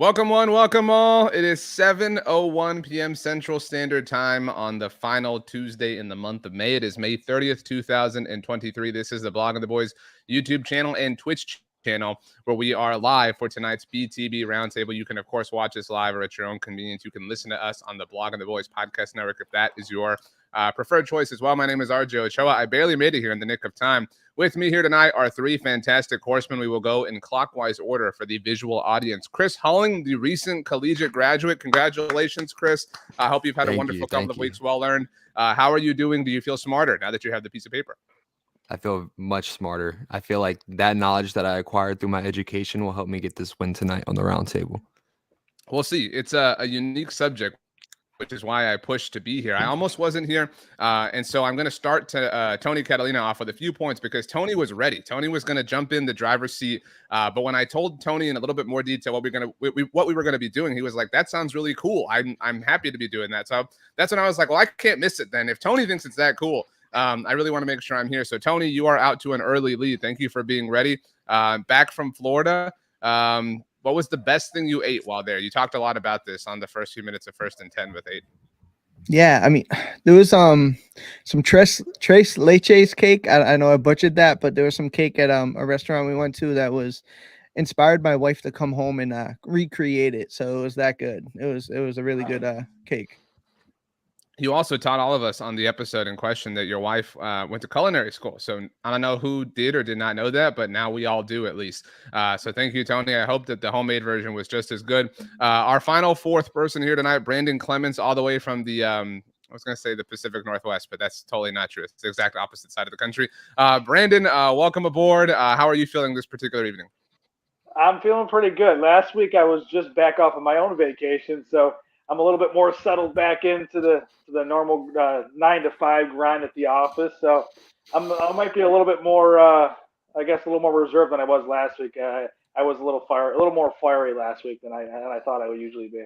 Welcome one, welcome all. It is 7:01 p.m. Central Standard Time on the final Tuesday in the month of May. It is May 30th, 2023. This is the Blog of the Boys YouTube channel and Twitch channel where we are live for tonight's BTB Roundtable. You can, of course, watch us live or at your own convenience. You can listen to us on the Blog of the Boys podcast network if that is your preferred choice as well. My name is RJ Ochoa. I barely made it here in the nick of time. With me here tonight are three fantastic horsemen. We will go in clockwise order for the visual audience. Chris Hulling, the recent collegiate graduate. Congratulations, Chris. I hope you've had a wonderful couple of weeks, well earned. How are you doing? Do you feel smarter now that you have the piece of paper? I feel much smarter. I feel like that knowledge that I acquired through my education will help me get this win tonight on the roundtable. We'll see. It's a unique subject, which is why I pushed to be here. I almost wasn't here. And so I'm going to start to Tony Catalina off with a few points because Tony was ready. Tony was going to jump in the driver's seat. But when I told Tony in a little bit more detail what we were going to be doing, he was like, that sounds really cool. I'm happy to be doing that. So that's when I was like, well, I can't miss it then. If Tony thinks it's that cool, I really want to make sure I'm here. So Tony, you are out to an early lead. Thank you for being ready. Back from Florida. What was the best thing you ate while there? You talked a lot about this on the first few minutes of First and 10 with 8. Yeah, I mean, there was some tres leches cake. I know I butchered that, but there was some cake at a restaurant we went to that was inspired my wife to come home and recreate it. So it was that good. It was a really good cake. You also taught all of us on the episode in question that your wife went to culinary school. So I don't know who did or did not know that, but now we all do at least. So thank you, Tony. I hope that the homemade version was just as good. Our final fourth person here tonight, Brandon Clements, all the way from the I was going to say the Pacific Northwest, but that's totally not true. It's the exact opposite side of the country. Brandon, welcome aboard. How are you feeling this particular evening? I'm feeling pretty good. Last week I was just back off of my own vacation, so I'm a little bit more settled back into the normal 9 to 5 grind at the office. So I might be a little bit more, I guess, a little more reserved than I was last week. I was a little more fiery last week than I thought I would usually be.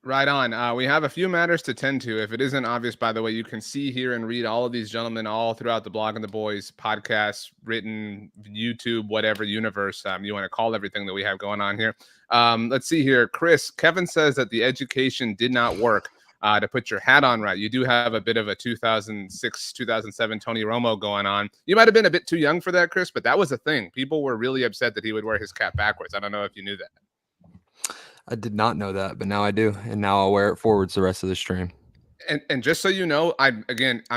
Right on. We have a few matters to tend to. If it isn't obvious, by the way, you can see here and read all of these gentlemen all throughout the Blog of the Boys podcast, written, YouTube, whatever universe you want to call everything that we have going on here. Let's see here. Chris, Kevin says that the education did not work to put your hat on right. You do have a bit of a 2006, 2007 Tony Romo going on. You might have been a bit too young for that, Chris, but that was a thing. People were really upset that he would wear his cap backwards. I don't know if you knew that. I did not know that, but now I do, and now I'll wear it forwards the rest of the stream. And just so you know, I'm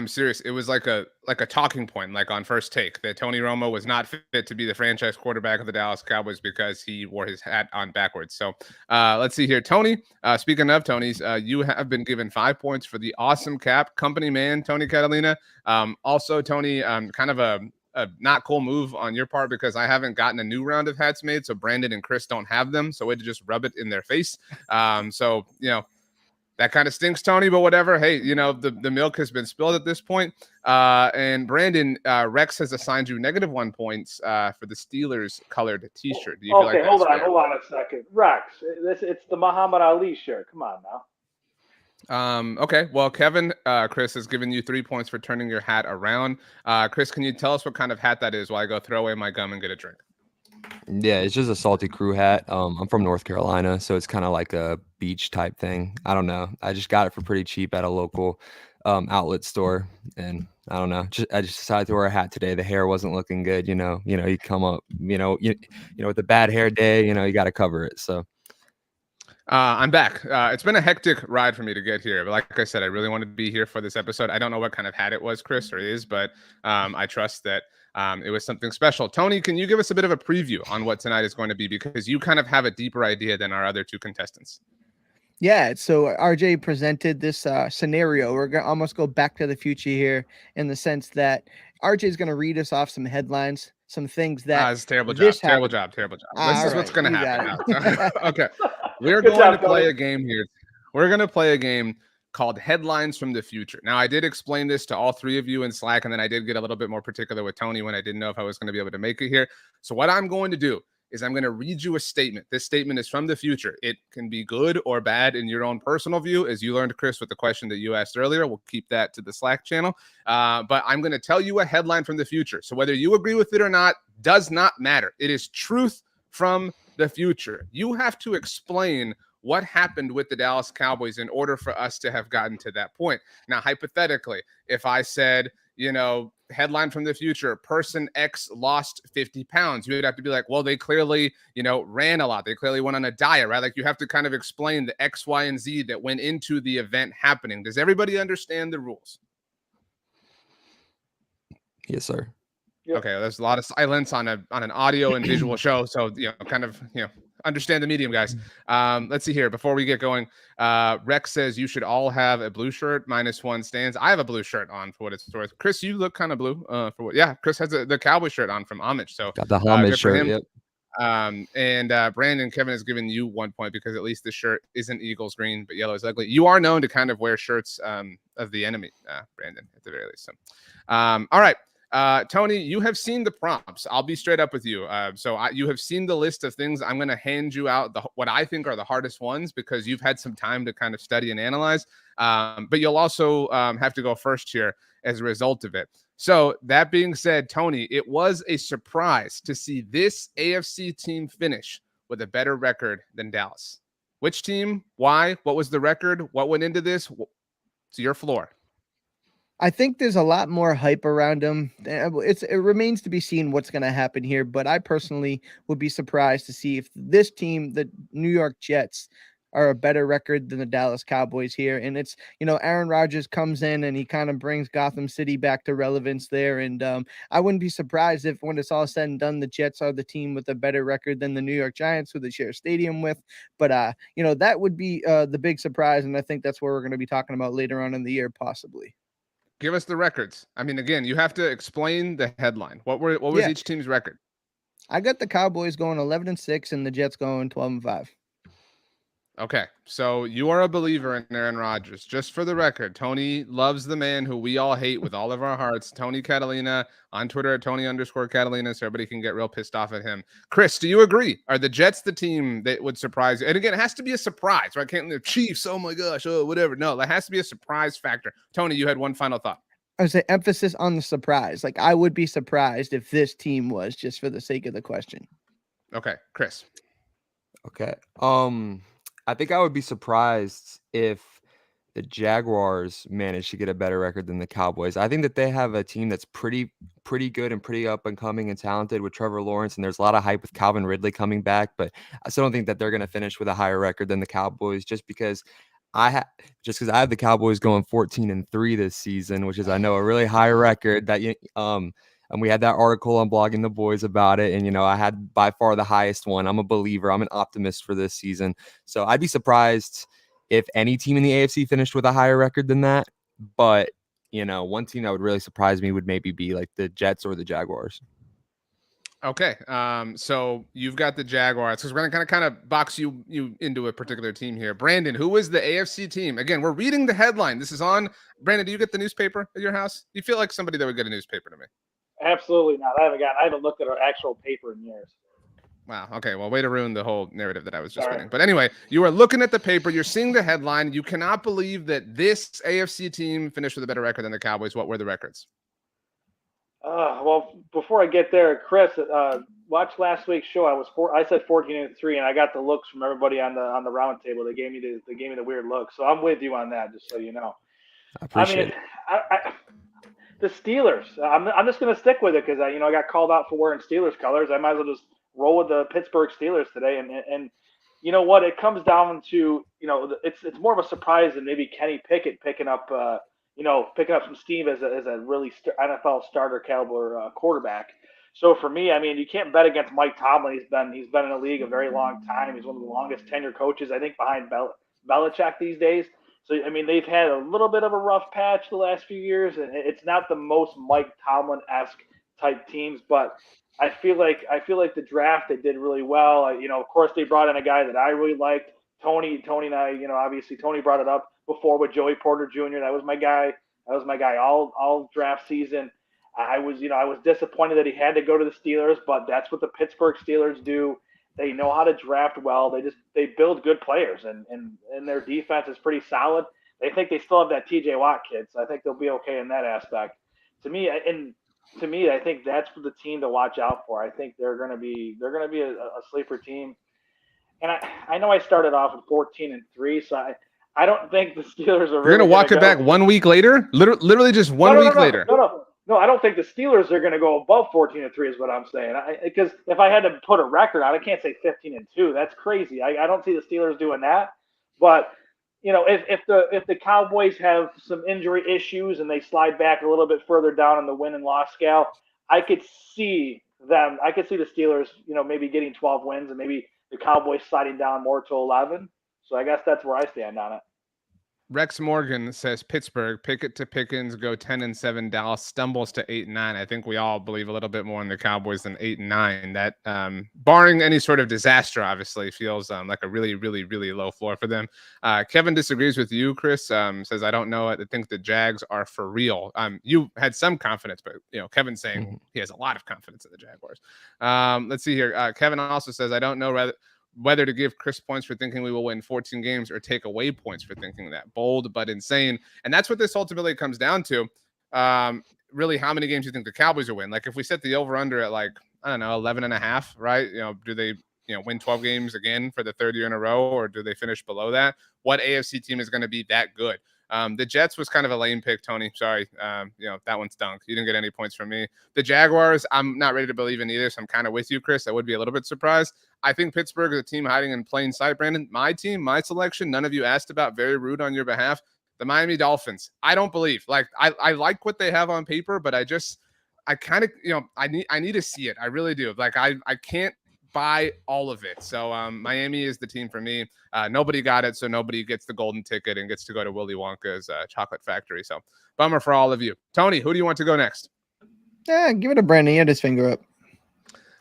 serious. It was like a talking point, like on First Take, that Tony Romo was not fit to be the franchise quarterback of the Dallas Cowboys because he wore his hat on backwards. So let's see here, Tony. Speaking of Tonys, you have been given 5 points for the awesome cap, company man, Tony Catalina. Also, Tony, kind of a not cool move on your part because I haven't gotten a new round of hats made, so Brandon and Chris don't have them, so way to just rub it in their face. So that kind of stinks, Tony, but whatever. Hey, the milk has been spilled at this point. And Brandon, Rex has assigned you -1 points for the Steelers colored T-shirt. Do you feel like hold on a second, Rex. It's the Muhammad Ali shirt. Come on now. Okay, well, Kevin, Chris has given you 3 points for turning your hat around. Chris, can you tell us what kind of hat that is while I go throw away my gum and get a drink? Yeah, it's just a Salty Crew hat. I'm from North Carolina, so it's kind of like a beach type thing. I don't know. I just got it for pretty cheap at a local outlet store, and I don't know. I just decided to wear a hat today. The hair wasn't looking good, you come up, with a bad hair day, you got to cover it. So. I'm back. It's been a hectic ride for me to get here, but like I said, I really wanted to be here for this episode. I don't know what kind of hat it was, Chris, or is, but I trust that it was something special. Tony, can you give us a bit of a preview on what tonight is going to be, because you kind of have a deeper idea than our other two contestants? Yeah, so RJ presented this scenario. We're going to almost go back to the future here in the sense that RJ is going to read us off some headlines, some things that it's terrible job. This is what's going to happen now. Okay. We're going to play a game here. We're going to play a game called Headlines from the Future. Now, I did explain this to all three of you in Slack, and then I did get a little bit more particular with Tony when I didn't know if I was going to be able to make it here. So what I'm going to do is I'm going to read you a statement. This statement is from the future. It can be good or bad in your own personal view, as you learned, Chris, with the question that you asked earlier. We'll keep that to the Slack channel. But I'm going to tell you a headline from the future. So whether you agree with it or not does not matter. It is truth from the future. You have to explain what happened with the Dallas Cowboys in order for us to have gotten to that point. Now, hypothetically, if I said, headline from the future, person X lost 50 pounds, you would have to be like, well, they clearly, ran a lot. They clearly went on a diet, right? Like you have to kind of explain the X, Y, and Z that went into the event happening. Does everybody understand the rules? Yes, sir. Yep. Okay, there's a lot of silence on an audio and visual show, so understand the medium, guys. Let's see here before we get going. Rex says you should all have a blue shirt. -1 stands. I have a blue shirt on for what it's worth. Chris, you look kind of blue. For what? Yeah, Chris has the Cowboy shirt on from Homage. So Got the Homage shirt. Yep. And Brandon, Kevin has given you 1 point because at least the shirt isn't Eagles green, but yellow is ugly. You are known to kind of wear shirts of the enemy, Brandon, at the very least. So, all right. Tony, you have seen the prompts. I'll be straight up with you. You have seen the list of things. I'm going to hand you out what I think are the hardest ones because you've had some time to kind of study and analyze. But you'll also have to go first here as a result of it. So that being said, Tony, it was a surprise to see this AFC team finish with a better record than Dallas. Which team? Why? What was the record? What went into this? It's your floor. I think there's a lot more hype around him. It remains to be seen what's going to happen here, but I personally would be surprised to see if this team, the New York Jets, are a better record than the Dallas Cowboys here. And it's, Aaron Rodgers comes in and he kind of brings Gotham City back to relevance there. And I wouldn't be surprised if when it's all said and done, the Jets are the team with a better record than the New York Giants, who they share a stadium with. But, that would be the big surprise. And I think that's what we're going to be talking about later on in the year, possibly. Give us the records. I mean, again, you have to explain the headline. What was each team's record? I got the Cowboys going 11-6 and the Jets going 12-5. Okay, so you are a believer in Aaron Rodgers. Just for the record, Tony loves the man who we all hate with all of our hearts, Tony Catalina, on Twitter at Tony_Catalina, so everybody can get real pissed off at him. Chris, do you agree? Are the Jets the team that would surprise you? And again, it has to be a surprise, right? Can't the Chiefs, oh my gosh, oh whatever. No, that has to be a surprise factor. Tony, you had one final thought. I would say emphasis on the surprise. Like, I would be surprised if this team was, just for the sake of the question. Okay, Chris. Okay. I think I would be surprised if the Jaguars managed to get a better record than the Cowboys. I think that they have a team that's pretty good and pretty up and coming and talented with Trevor Lawrence, and there's a lot of hype with Calvin Ridley coming back, but I still don't think that they're going to finish with a higher record than the Cowboys just because I have the Cowboys going 14-3 this season, which is, I know, a really high record that and we had that article on Blogging the Boys about it. And, I had by far the highest one. I'm a believer. I'm an optimist for this season. So I'd be surprised if any team in the AFC finished with a higher record than that. But, one team that would really surprise me would maybe be like the Jets or the Jaguars. Okay, so you've got the Jaguars because we're gonna kind of box you into a particular team here. Brandon, who is the AFC team? Again, we're reading the headline. This is on. Brandon, do you get the newspaper at your house? You feel like somebody that would get a newspaper to me. Absolutely not. I haven't looked at our actual paper in years. Wow. Okay. Well, way to ruin the whole narrative that I was just reading. But anyway, you are looking at the paper. You're seeing the headline. You cannot believe that this AFC team finished with a better record than the Cowboys. What were the records? Well, before I get there, Chris, watch last week's show. I said 14-3, and I got the looks from everybody on the roundtable. They gave me the weird look. So I'm with you on that, just so you know. I appreciate it. The Steelers. I'm just going to stick with it because I got called out for wearing Steelers colors. I might as well just roll with the Pittsburgh Steelers today. And you know what? It comes down to it's more of a surprise than maybe Kenny Pickett picking up some steam as a really NFL starter caliber quarterback. So for me, I mean, you can't bet against Mike Tomlin. He's been in the league a very long time. He's one of the longest tenure coaches, I think, behind Belichick these days. So, I mean, they've had a little bit of a rough patch the last few years, and it's not the most Mike Tomlin-esque type teams, but I feel like the draft, they did really well. Of course, they brought in a guy that I really liked, Tony and I, obviously Tony brought it up before with Joey Porter Jr. That was my guy all draft season. I was disappointed that he had to go to the Steelers, but that's what the Pittsburgh Steelers do. They know how to draft well. They build good players, and their defense is pretty solid. They think they still have that T.J. Watt kid, so I think they'll be okay in that aspect. To me, I think that's the team to watch out for. I think they're going to be a sleeper team. And I know I started off with 14-3, so I don't think the Steelers are You're really gonna walk it back 1 week later, literally just one week later. No, I don't think the Steelers are going to go above 14-3 is what I'm saying. Because if I had to put a record out, I can't say 15-2. That's crazy. I don't see the Steelers doing that. But if the Cowboys have some injury issues and they slide back a little bit further down on the win and loss scale, I could see them. I could see the Steelers, maybe getting 12 wins and maybe the Cowboys sliding down more to 11. So I guess that's where I stand on it. Rex Morgan says Pittsburgh, Pickett to Pickens, go 10-7. Dallas stumbles to 8-9. I think we all believe a little bit more in the Cowboys than 8-9. That, barring any sort of disaster, obviously feels like a really, really, really low floor for them. Kevin disagrees with you, Chris. Says I don't know. I think the Jags are for real. You had some confidence, but Kevin's saying he has a lot of confidence in the Jaguars. Let's see here. Kevin also says I don't know whether to give Chris points for thinking we will win 14 games or take away points for thinking that. Bold but insane. And that's what this ultimately comes down to. Really, how many games do you think the Cowboys will win? Like if we set the over-under at 11.5, right? Do they win 12 games again for the third year in a row, or do they finish below that? What AFC team is going to be that good? The Jets was kind of a lame pick, Tony. Sorry. That one stunk. You didn't get any points from me. The Jaguars, I'm not ready to believe in either, so I'm kind of with you, Chris. I would be a little bit surprised. I think Pittsburgh is a team hiding in plain sight, Brandon. My team, my selection, none of you asked about, very rude on your behalf. The Miami Dolphins. I don't believe. I like what they have on paper, but I kind of, I need to see it. I really do. I can't buy all of it. So Miami is the team for me. Nobody got it, so nobody gets the golden ticket and gets to go to Willy Wonka's chocolate factory. So bummer for all of you. Tony, who do you want to go next? Yeah, give it to Brandon. He had his finger up.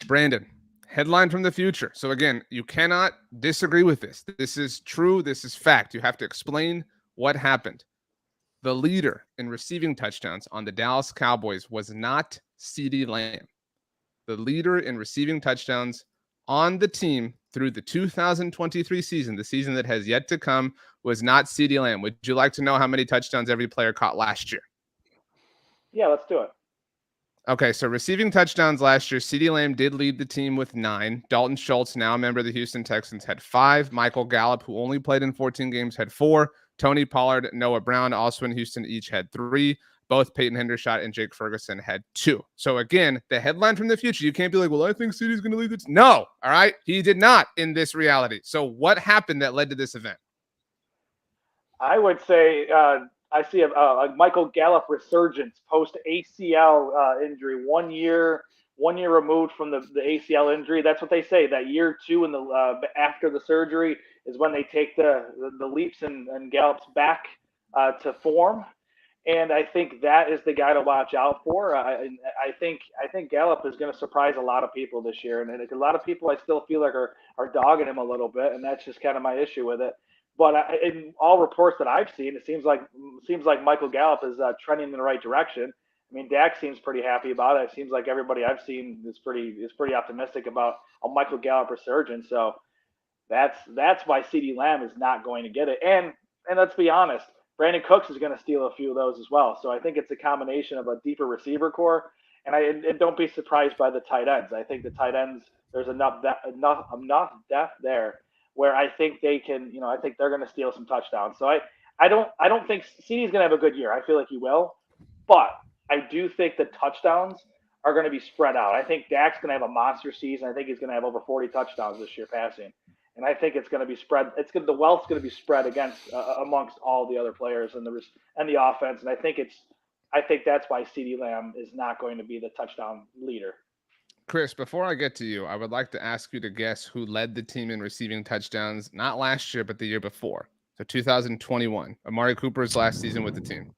Brandon, headline from the future. So again, you cannot disagree with this. This is true. This is fact. You have to explain what happened. The leader in receiving touchdowns on the Dallas Cowboys was not CeeDee Lamb. The leader in receiving touchdowns on the team through the 2023 season, the season that has yet to come, was not CeeDee Lamb. Would you like to know how many touchdowns every player caught last year? Yeah, let's do it. Okay, so receiving touchdowns last year, CeeDee Lamb did lead the team with 9. Dalton Schultz, now a member of the Houston Texans, had 5. Michael Gallup, who only played in 14 games, had 4. Tony Pollard, Noah Brown, also in Houston, each had 3. Both Peyton Hendershot and Jake Ferguson had 2. So again, the headline from the future, you can't be like, well, I think CeeDee's going to lead this. No, all right? He did not in this reality. So what happened that led to this event? I would say I see a Michael Gallup resurgence post ACL injury. 1 year removed from the ACL injury. That's what they say. That year 2 in the after the surgery is when they take the leaps and Gallup's back to form. And I think that is the guy to watch out for. I think Gallup is going to surprise a lot of people this year, and a lot of people I still feel like are dogging him a little bit, and that's just kind of my issue with it. But in all reports that I've seen, it seems like Michael Gallup is trending in the right direction. I mean, Dak seems pretty happy about it. It seems like everybody I've seen is pretty optimistic about a Michael Gallup resurgence. So that's why CeeDee Lamb is not going to get it. And let's be honest, Brandon Cooks is going to steal a few of those as well. So I think it's a combination of a deeper receiver core, and don't be surprised by the tight ends. I think the tight ends, there's enough depth there where I think they can, I think they're going to steal some touchdowns. So I don't think CeeDee's going to have a good year. I feel like he will, but I do think the touchdowns are going to be spread out. I think Dak's going to have a monster season. I think he's going to have over 40 touchdowns this year passing. And I think it's going to be spread. The wealth's going to be spread amongst all the other players and the offense. And I think that's why CeeDee Lamb is not going to be the touchdown leader. Chris, before I get to you, I would like to ask you to guess who led the team in receiving touchdowns, not last year, but the year before. So 2021, Amari Cooper's last season with the team.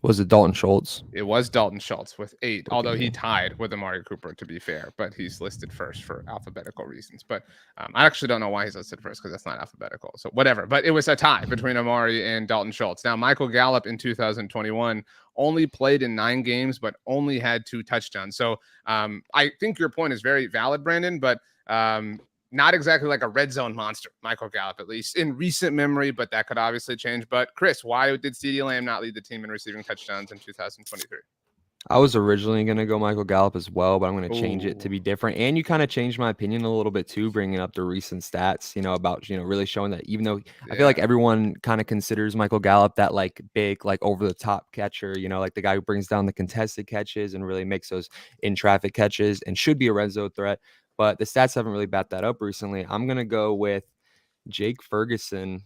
Was it Dalton Schultz? It was Dalton Schultz with 8, although he tied with Amari Cooper, to be fair, but he's listed first for alphabetical reasons. But I actually don't know why he's listed first because that's not alphabetical. So whatever. But it was a tie between Amari and Dalton Schultz. Now, Michael Gallup in 2021 only played in 9 games, but only had 2 touchdowns. So I think your point is very valid, Brandon, but not exactly like a red zone monster, Michael Gallup, at least in recent memory, but that could obviously change. But Chris, why did CeeDee Lamb not lead the team in receiving touchdowns in 2023? I was originally going to go Michael Gallup as well, but I'm going to change it to be different. And you kind of changed my opinion a little bit too, bringing up the recent stats, about, really showing that even though I feel like everyone kind of considers Michael Gallup that like big, like over the top catcher, like the guy who brings down the contested catches and really makes those in traffic catches and should be a red zone threat. But the stats haven't really backed that up recently. I'm going to go with Jake Ferguson.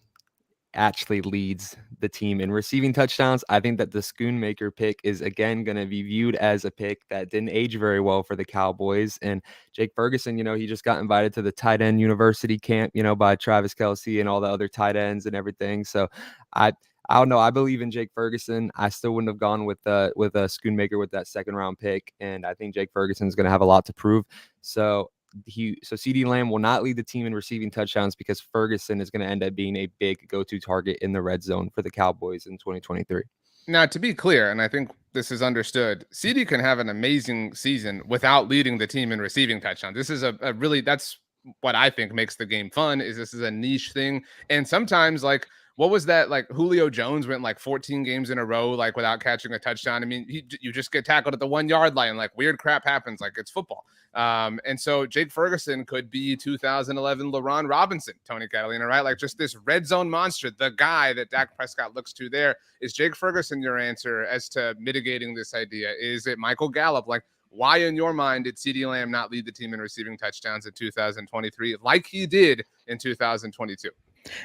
Actually leads the team in receiving touchdowns. I think that the Schoonmaker pick is again going to be viewed as a pick that didn't age very well for the Cowboys. And Jake Ferguson, he just got invited to the tight end university camp, by Travis Kelce and all the other tight ends and everything. So I don't know. I believe in Jake Ferguson. I still wouldn't have gone with a Schoonmaker with that second round pick. And I think Jake Ferguson is going to have a lot to prove. So CeeDee Lamb will not lead the team in receiving touchdowns because Ferguson is going to end up being a big go-to target in the red zone for the Cowboys in 2023. Now, to be clear, and I think this is understood, CeeDee can have an amazing season without leading the team in receiving touchdowns. This is a really, that's what I think makes the game fun, is this is a niche thing. And sometimes, like, what was that? Like Julio Jones went like 14 games in a row, like without catching a touchdown. I mean, you just get tackled at the 1 yard line. Like weird crap happens. Like it's football. And so Jake Ferguson could be 2011 LeRon Robinson, Tony Catalina, right? Like just this red zone monster, the guy that Dak Prescott looks to there. Is Jake Ferguson your answer as to mitigating this idea? Is it Michael Gallup? Like, why in your mind did CeeDee Lamb not lead the team in receiving touchdowns in 2023 like he did in 2022?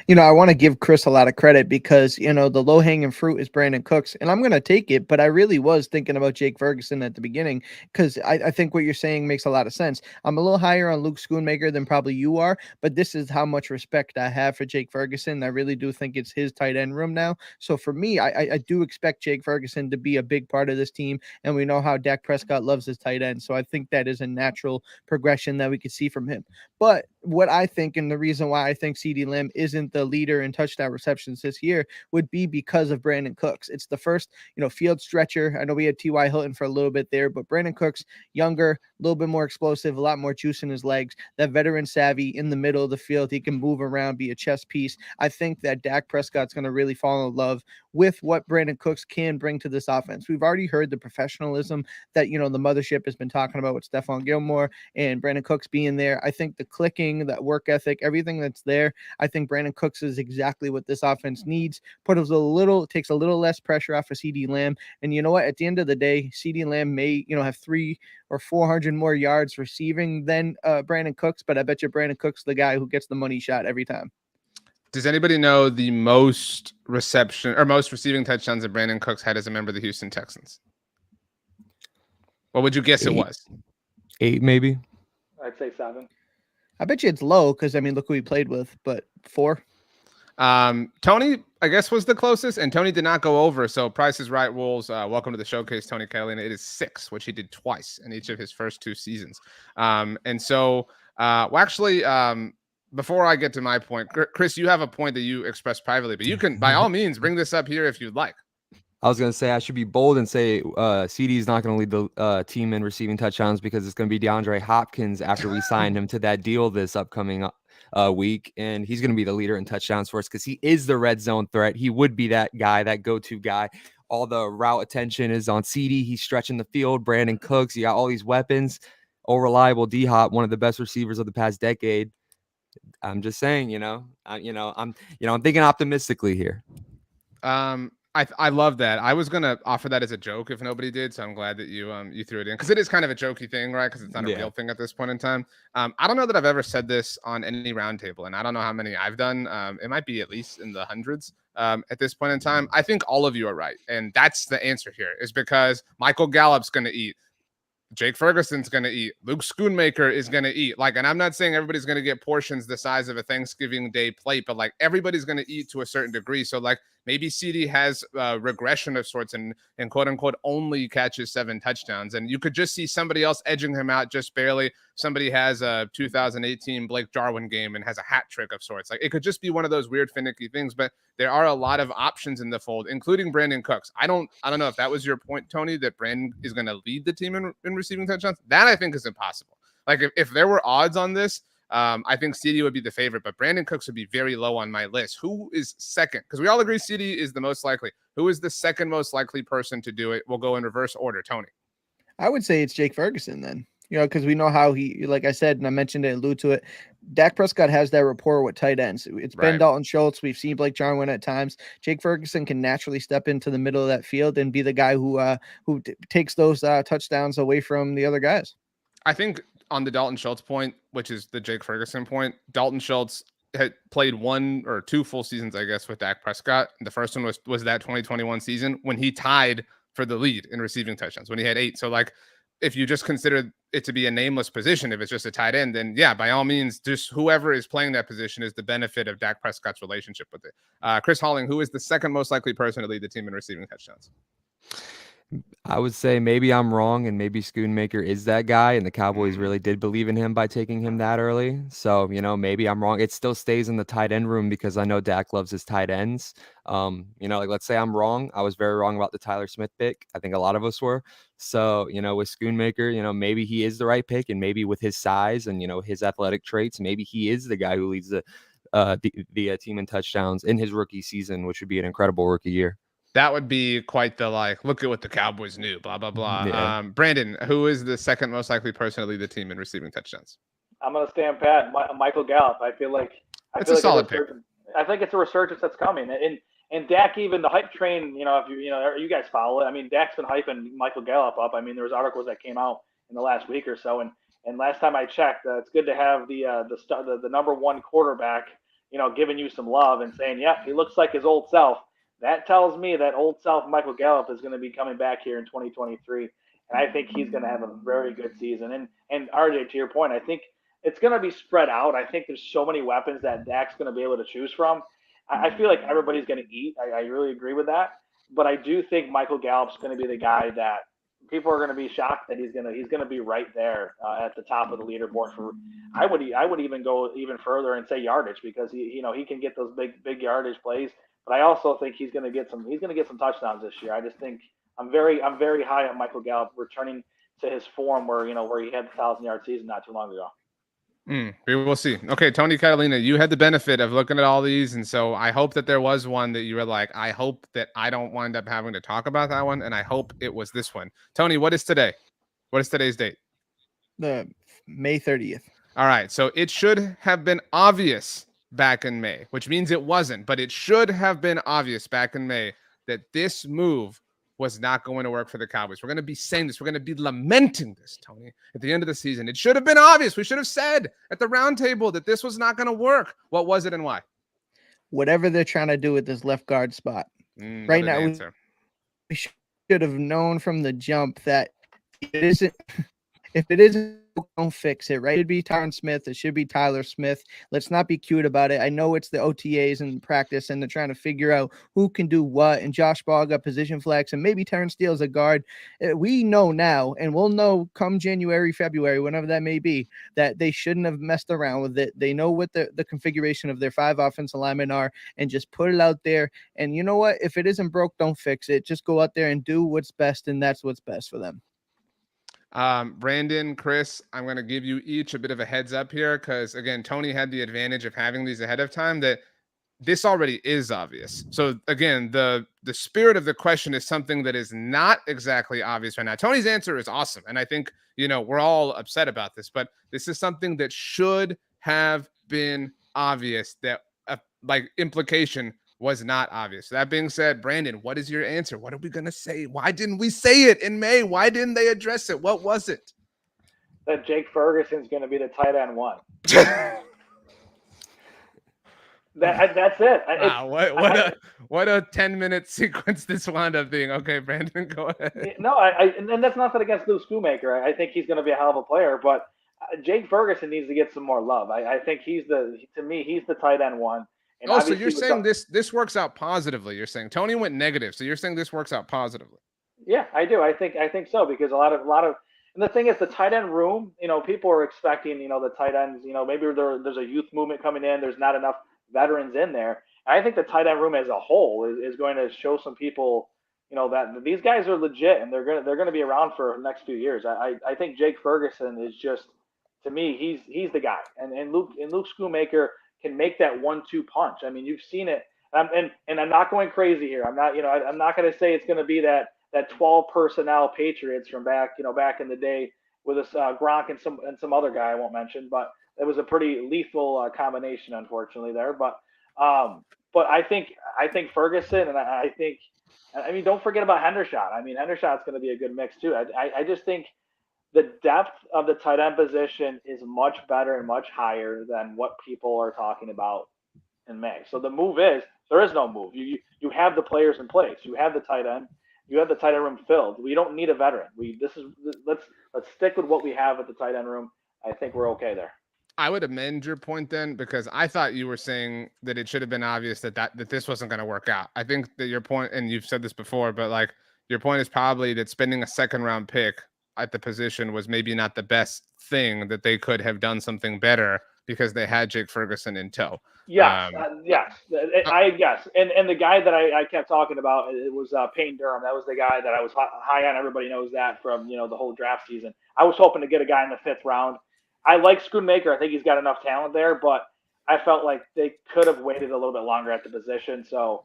I want to give Chris a lot of credit because, the low hanging fruit is Brandon Cooks, and I'm going to take it. But I really was thinking about Jake Ferguson at the beginning because I think what you're saying makes a lot of sense. I'm a little higher on Luke Schoonmaker than probably you are, but this is how much respect I have for Jake Ferguson. I really do think it's his tight end room now. So for me, I do expect Jake Ferguson to be a big part of this team, and we know how Dak Prescott loves his tight end. So I think that is a natural progression that we could see from him. But what I think, and the reason why I think CeeDee Lamb isn't the leader in touchdown receptions this year, would be because of Brandon Cooks. It's the first, field stretcher. I know we had T.Y. Hilton for a little bit there, but Brandon Cooks, younger, a little bit more explosive, a lot more juice in his legs, that veteran savvy in the middle of the field. He can move around, be a chess piece. I think that Dak Prescott's going to really fall in love with what Brandon Cooks can bring to this offense. We've already heard the professionalism that, the mothership has been talking about with Stephon Gilmore and Brandon Cooks being there. I think the clicking, that work ethic, everything that's there, I think Brandon Cooks is exactly what this offense needs. Takes a little less pressure off of CeeDee Lamb. And you know what? At the end of the day, CeeDee Lamb may, have 300 or 400 more yards receiving than Brandon Cooks, but I bet you Brandon Cooks the guy who gets the money shot every time. Does anybody know the most receiving touchdowns that Brandon Cooks had as a member of the Houston Texans? What would you guess it was? 8, maybe. I'd say 7. I bet you it's low because, look who he played with, but 4. Tony, I guess, was the closest, and Tony did not go over. So Price is Right rules. Welcome to the showcase, Tony Catalina. It is 6, which he did twice in each of his first 2 seasons. Before I get to my point, Chris, you have a point that you expressed privately, but you can, by all means, bring this up here if you'd like. I was going to say I should be bold and say CD is not going to lead the team in receiving touchdowns because it's going to be DeAndre Hopkins after we sign him to that deal this upcoming week. And he's going to be the leader in touchdowns for us because he is the red zone threat. He would be that guy, that go-to guy. All the route attention is on CD. He's stretching the field. Brandon Cooks, you got all these weapons. Oh, reliable D-Hop, one of the best receivers of the past decade. I'm just saying, I'm thinking optimistically here. I love that. I was gonna offer that as a joke if nobody did, so I'm glad that you threw it in because it is kind of a jokey thing, right? Because it's not a real thing at this point in time. I don't know that I've ever said this on any roundtable, and I don't know how many I've done. It might be at least in the hundreds at this point in time. I think all of you are right, and that's the answer here. Is because Michael Gallup's gonna eat. Jake Ferguson's going to eat. Luke Schoonmaker is going to eat. And I'm not saying everybody's going to get portions the size of a Thanksgiving Day plate, but everybody's going to eat to a certain degree. So maybe CD has regression of sorts and quote unquote only catches 7 touchdowns. And you could just see somebody else edging him out just barely. Somebody has a 2018 Blake Jarwin game and has a hat trick of sorts. It could just be one of those weird finicky things, but there are a lot of options in the fold, including Brandon Cooks. I don't know if that was your point, Tony, that Brandon is going to lead the team in receiving touchdowns. That I think is impossible. If there were odds on this, I think CD would be the favorite, but Brandon Cooks would be very low on my list. Who is second? Because we all agree CD is the most likely. Who is the second most likely person to do it? We'll go in reverse order. Tony. I would say it's Jake Ferguson then. Because we know how he, like I said, and I mentioned it, allude to it. Dak Prescott has that rapport with tight ends. It's been Right. Dalton Schultz. We've seen Blake Jarwin at times. Jake Ferguson can naturally step into the middle of that field and be the guy who takes those touchdowns away from the other guys. I think on the Dalton Schultz point, which is the Jake Ferguson point, Dalton Schultz had played 1 or 2 full seasons, I guess, with Dak Prescott. The first one was that 2021 season when he tied for the lead in receiving touchdowns when he had 8. So like, if you just consider it to be a nameless position, if it's just a tight end, then yeah, by all means, just whoever is playing that position is the benefit of Dak Prescott's relationship with it. Chris Halling, who is the second most likely person to lead the team in receiving touchdowns? I would say maybe I'm wrong, and maybe Schoonmaker is that guy, and the Cowboys really did believe in him by taking him that early. So, maybe I'm wrong. It still stays in the tight end room because I know Dak loves his tight ends. Like let's say I'm wrong. I was very wrong about the Tyler Smith pick. I think a lot of us were. So, with Schoonmaker, maybe he is the right pick, and maybe with his size and, his athletic traits, maybe he is the guy who leads the team in touchdowns in his rookie season, which would be an incredible rookie year. That would be quite the look at what the Cowboys knew, blah, blah, blah. Yeah. Brandon, who is the second most likely person to lead the team in receiving touchdowns? I'm going to stand pat. Michael Gallup. I feel like it's a solid pick. I think it's a resurgence that's coming. And Dak, even the hype train, if you guys follow it. I mean, Dak's been hyping Michael Gallup up. I mean, there was articles that came out in the last week or so. And last time I checked, it's good to have the number 1 quarterback, giving you some love and saying, yeah, he looks like his old self. That tells me that old self Michael Gallup is going to be coming back here in 2023, and I think he's going to have a very good season. And RJ, to your point, I think it's going to be spread out. I think there's so many weapons that Dak's going to be able to choose from. I feel like everybody's going to eat. I really agree with that. But I do think Michael Gallup's going to be the guy that people are going to be shocked that he's going to be right there at the top of the leaderboard for. I would even go even further and say yardage, because he can get those big yardage plays. But I also think he's going to get some touchdowns this year. I just think I'm very high on Michael Gallup returning to his form where he had the 1,000-yard season not too long ago. We will see. Okay, Tony Catalina, you had the benefit of looking at all these, and so I hope that there was one that you were like, I hope that I don't wind up having to talk about that one, and I hope it was this one. Tony, what is today? What is today's date? The May 30th. All right, so it should have been obvious back in May, which means it wasn't, but it should have been obvious back in May that this move was not going to work for the Cowboys. We're going to be saying this. We're going to be lamenting this, Tony, at the end of the season. It should have been obvious. We should have said at the roundtable that this was not going to work. What was it and why? Whatever they're trying to do with this left guard spot. Right now, we should have known from the jump that if it isn't, don't fix it, right? It should be Tyron Smith. It should be Tyler Smith. Let's not be cute about it. I know it's the OTAs and practice, and they're trying to figure out who can do what. And Josh Ball got position flex, and maybe Terrence Steele's a guard. We know now, and we'll know come January, February, whenever that may be, that they shouldn't have messed around with it. They know what the configuration of their 5 offensive linemen are, and just put it out there. And you know what? If it isn't broke, don't fix it. Just go out there and do what's best, and that's what's best for them. Brandon, Chris, I'm going to give you each a bit of a heads up here because, again, Tony had the advantage of having these ahead of time that this already is obvious. So, again, the spirit of the question is something that is not exactly obvious right now. Tony's answer is awesome, and I think, we're all upset about this, but this is something that should have been obvious that, implication was not obvious. That being said, Brandon, what is your answer? What are we going to say? Why didn't we say it in May? Why didn't they address it? What was it? That Jake Ferguson's going to be the tight end 1. That's it. Wow, what a 10-minute sequence this wound up being. Okay, Brandon, go ahead. No, and that's nothing against Luke Schoonmaker. I think he's going to be a hell of a player, but Jake Ferguson needs to get some more love. I think he's the tight end 1. And so you're saying this works out positively. You're saying Tony went negative, so you're saying this works out positively. Yeah, I do. I think so, because a lot of and the thing is, the tight end room, people are expecting, the tight ends, maybe there's a youth movement coming in. There's not enough veterans in there. And I think the tight end room as a whole is going to show some people, that these guys are legit and they're going to be around for the next few years. I think Jake Ferguson is just, to me, he's the guy, and Luke Schoonmaker can make that 1-2 punch. I mean, you've seen it, and I'm not going crazy here. I'm not going to say it's going to be that that 12 personnel Patriots from back in the day with us Gronk and some other guy I won't mention, but it was a pretty lethal combination, unfortunately there. But I think Ferguson, and I think, I mean, don't forget about Hendershot. I mean, Hendershot's going to be a good mix too. I just think the depth of the tight end position is much better and much higher than what people are talking about in May. So the move is there is no move. You have the players in place. You have the tight end. You have the tight end room filled. We don't need a veteran. Let's stick with what we have at the tight end room. I think we're okay there. I would amend your point then, because I thought you were saying that it should have been obvious that this wasn't going to work out. I think that your point, and you've said this before, but like your point is probably that spending a second round pick at the position was maybe not the best thing, that they could have done something better because they had Jake Ferguson in tow. Yes, yes. And the guy that I kept talking about, it was Payne Durham. That was the guy that I was high on. Everybody knows that from the whole draft season. I was hoping to get a guy in the 5th round. I like Schoonmaker. I think he's got enough talent there, but I felt like they could have waited a little bit longer at the position. So,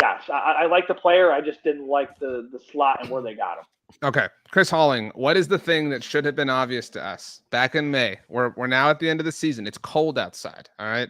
yes, I like the player. I just didn't like the slot and where they got him. Okay, Chris Halling, what is the thing that should have been obvious to us back in May? We're now at the end of the season. It's cold outside. All right.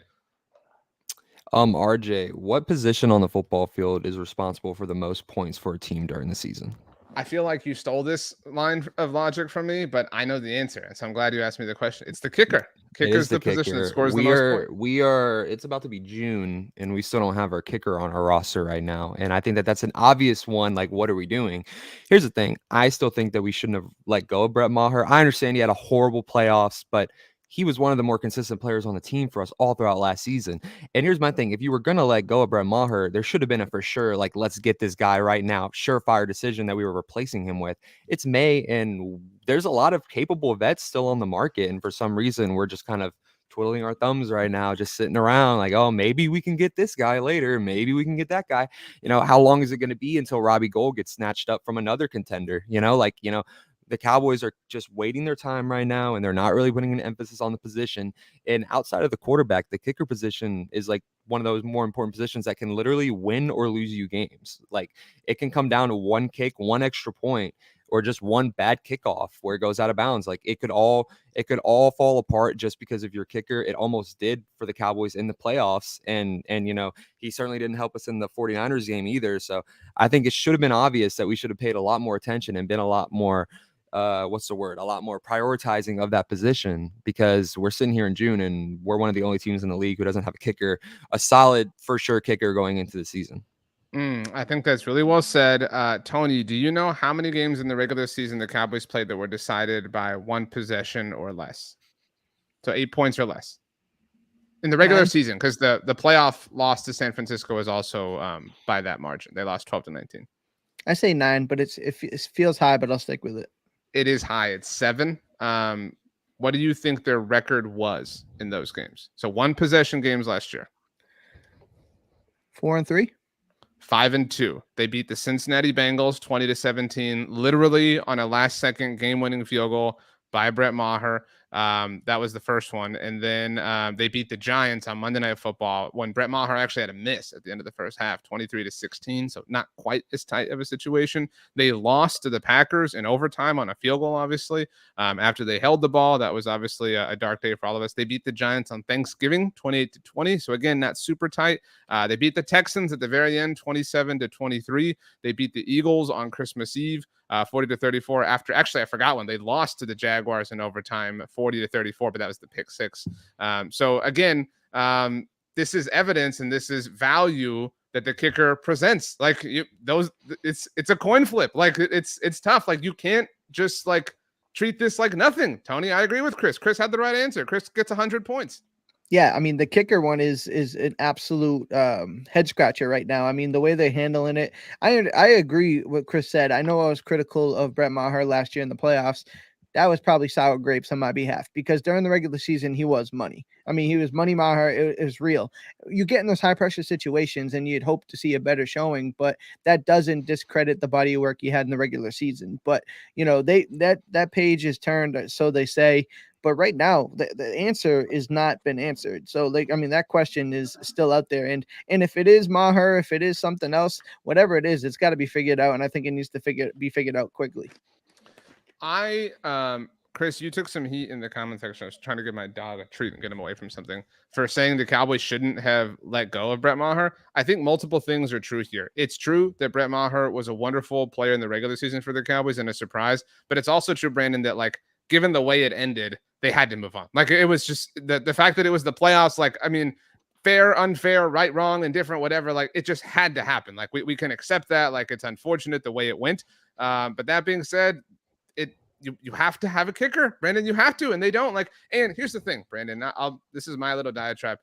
RJ, what position on the football field is responsible for the most points for a team during the season? I feel like you stole this line of logic from me, but I know the answer, and so I'm glad you asked me the question. It's the kicker. Kicker's the position that scores the most points. It's about to be June, and we still don't have our kicker on our roster right now. And I think that that's an obvious one. Like, what are we doing? Here's the thing. I still think that we shouldn't have let go of Brett Maher. I understand he had a horrible playoffs, but he was one of the more consistent players on the team for us all throughout last season. And here's my thing. If you were going to let go of Brett Maher, there should have been a for sure, like, let's get this guy right now, surefire decision that we were replacing him with. It's May, and there's a lot of capable vets still on the market. And for some reason, we're just kind of twiddling our thumbs right now, just sitting around like, oh, maybe we can get this guy later. Maybe we can get that guy. How long is it going to be until Robbie Gould gets snatched up from another contender? The Cowboys are just waiting their time right now, and they're not really putting an emphasis on the position. And outside of the quarterback, the kicker position is like one of those more important positions that can literally win or lose you games. Like, it can come down to one kick, one extra point, or just one bad kickoff where it goes out of bounds. Like, it could all fall apart just because of your kicker. It almost did for the Cowboys in the playoffs. And he certainly didn't help us in the 49ers game either. So I think it should have been obvious that we should have paid a lot more attention and been a lot more a lot more prioritizing of that position, because we're sitting here in June and we're one of the only teams in the league who doesn't have a kicker, a solid for sure kicker going into the season. I think that's really well said. Tony, do you know how many games in the regular season the Cowboys played that were decided by one possession or less? So 8 points or less in the regular season, because the playoff loss to San Francisco was also by that margin. They lost 12-19. I say 9, but it feels high, but I'll stick with it. It is high. It's 7. What do you think their record was in those games? So one possession games last year. 4-3. 5-2. They beat the Cincinnati Bengals 20-17, literally on a last-second game-winning field goal by Brett Maher. That was the first one. And then they beat the Giants on Monday Night Football when Brett Maher actually had a miss at the end of the first half, 23-16. So not quite as tight of a situation. They lost to the Packers in overtime on a field goal, obviously. After they held the ball, that was obviously a dark day for all of us. They beat the Giants on Thanksgiving, 28-20. So again, not super tight. They beat the Texans at the very end, 27-23. They beat the Eagles on Christmas Eve, 40-34. After, actually, I forgot one. They lost to the Jaguars in overtime, 40-34, but that was the pick 6. So again, this is evidence and this is value that the kicker presents. Like, it's a coin flip. Like, it's tough. Like, you can't just like treat this like nothing. Tony, I agree with Chris. Chris had the right answer. Chris gets 100 points. Yeah, I mean, the kicker one is an absolute head scratcher right now. I mean, the way they're handling it, I agree with what Chris said. I know I was critical of Brett Maher last year in the playoffs. That was probably sour grapes on my behalf, because during the regular season, he was money. I mean, he was money Maher. It was real. You get in those high pressure situations and you'd hope to see a better showing, but that doesn't discredit the body of work you had in the regular season. But, that page is turned, so they say. But right now, the answer is not been answered. So, like, I mean, that question is still out there. And if it is Maher, if it is something else, whatever it is, it's got to be figured out. And I think it needs to be figured out quickly. Chris, you took some heat in the comment section. I was trying to give my dog a treat and get him away from something for saying the Cowboys shouldn't have let go of Brett Maher. I think multiple things are true here. It's true that Brett Maher was a wonderful player in the regular season for the Cowboys and a surprise, but it's also true, Brandon, that like given the way it ended, they had to move on. Like it was just the fact that it was the playoffs. Like, I mean, fair, unfair, right, wrong, indifferent, whatever. Like it just had to happen. Like we can accept that. Like it's unfortunate the way it went. But that being said, you have to have a kicker, Brandon. You have to, and they don't. Like, and here's the thing, Brandon. This is my little diatribe.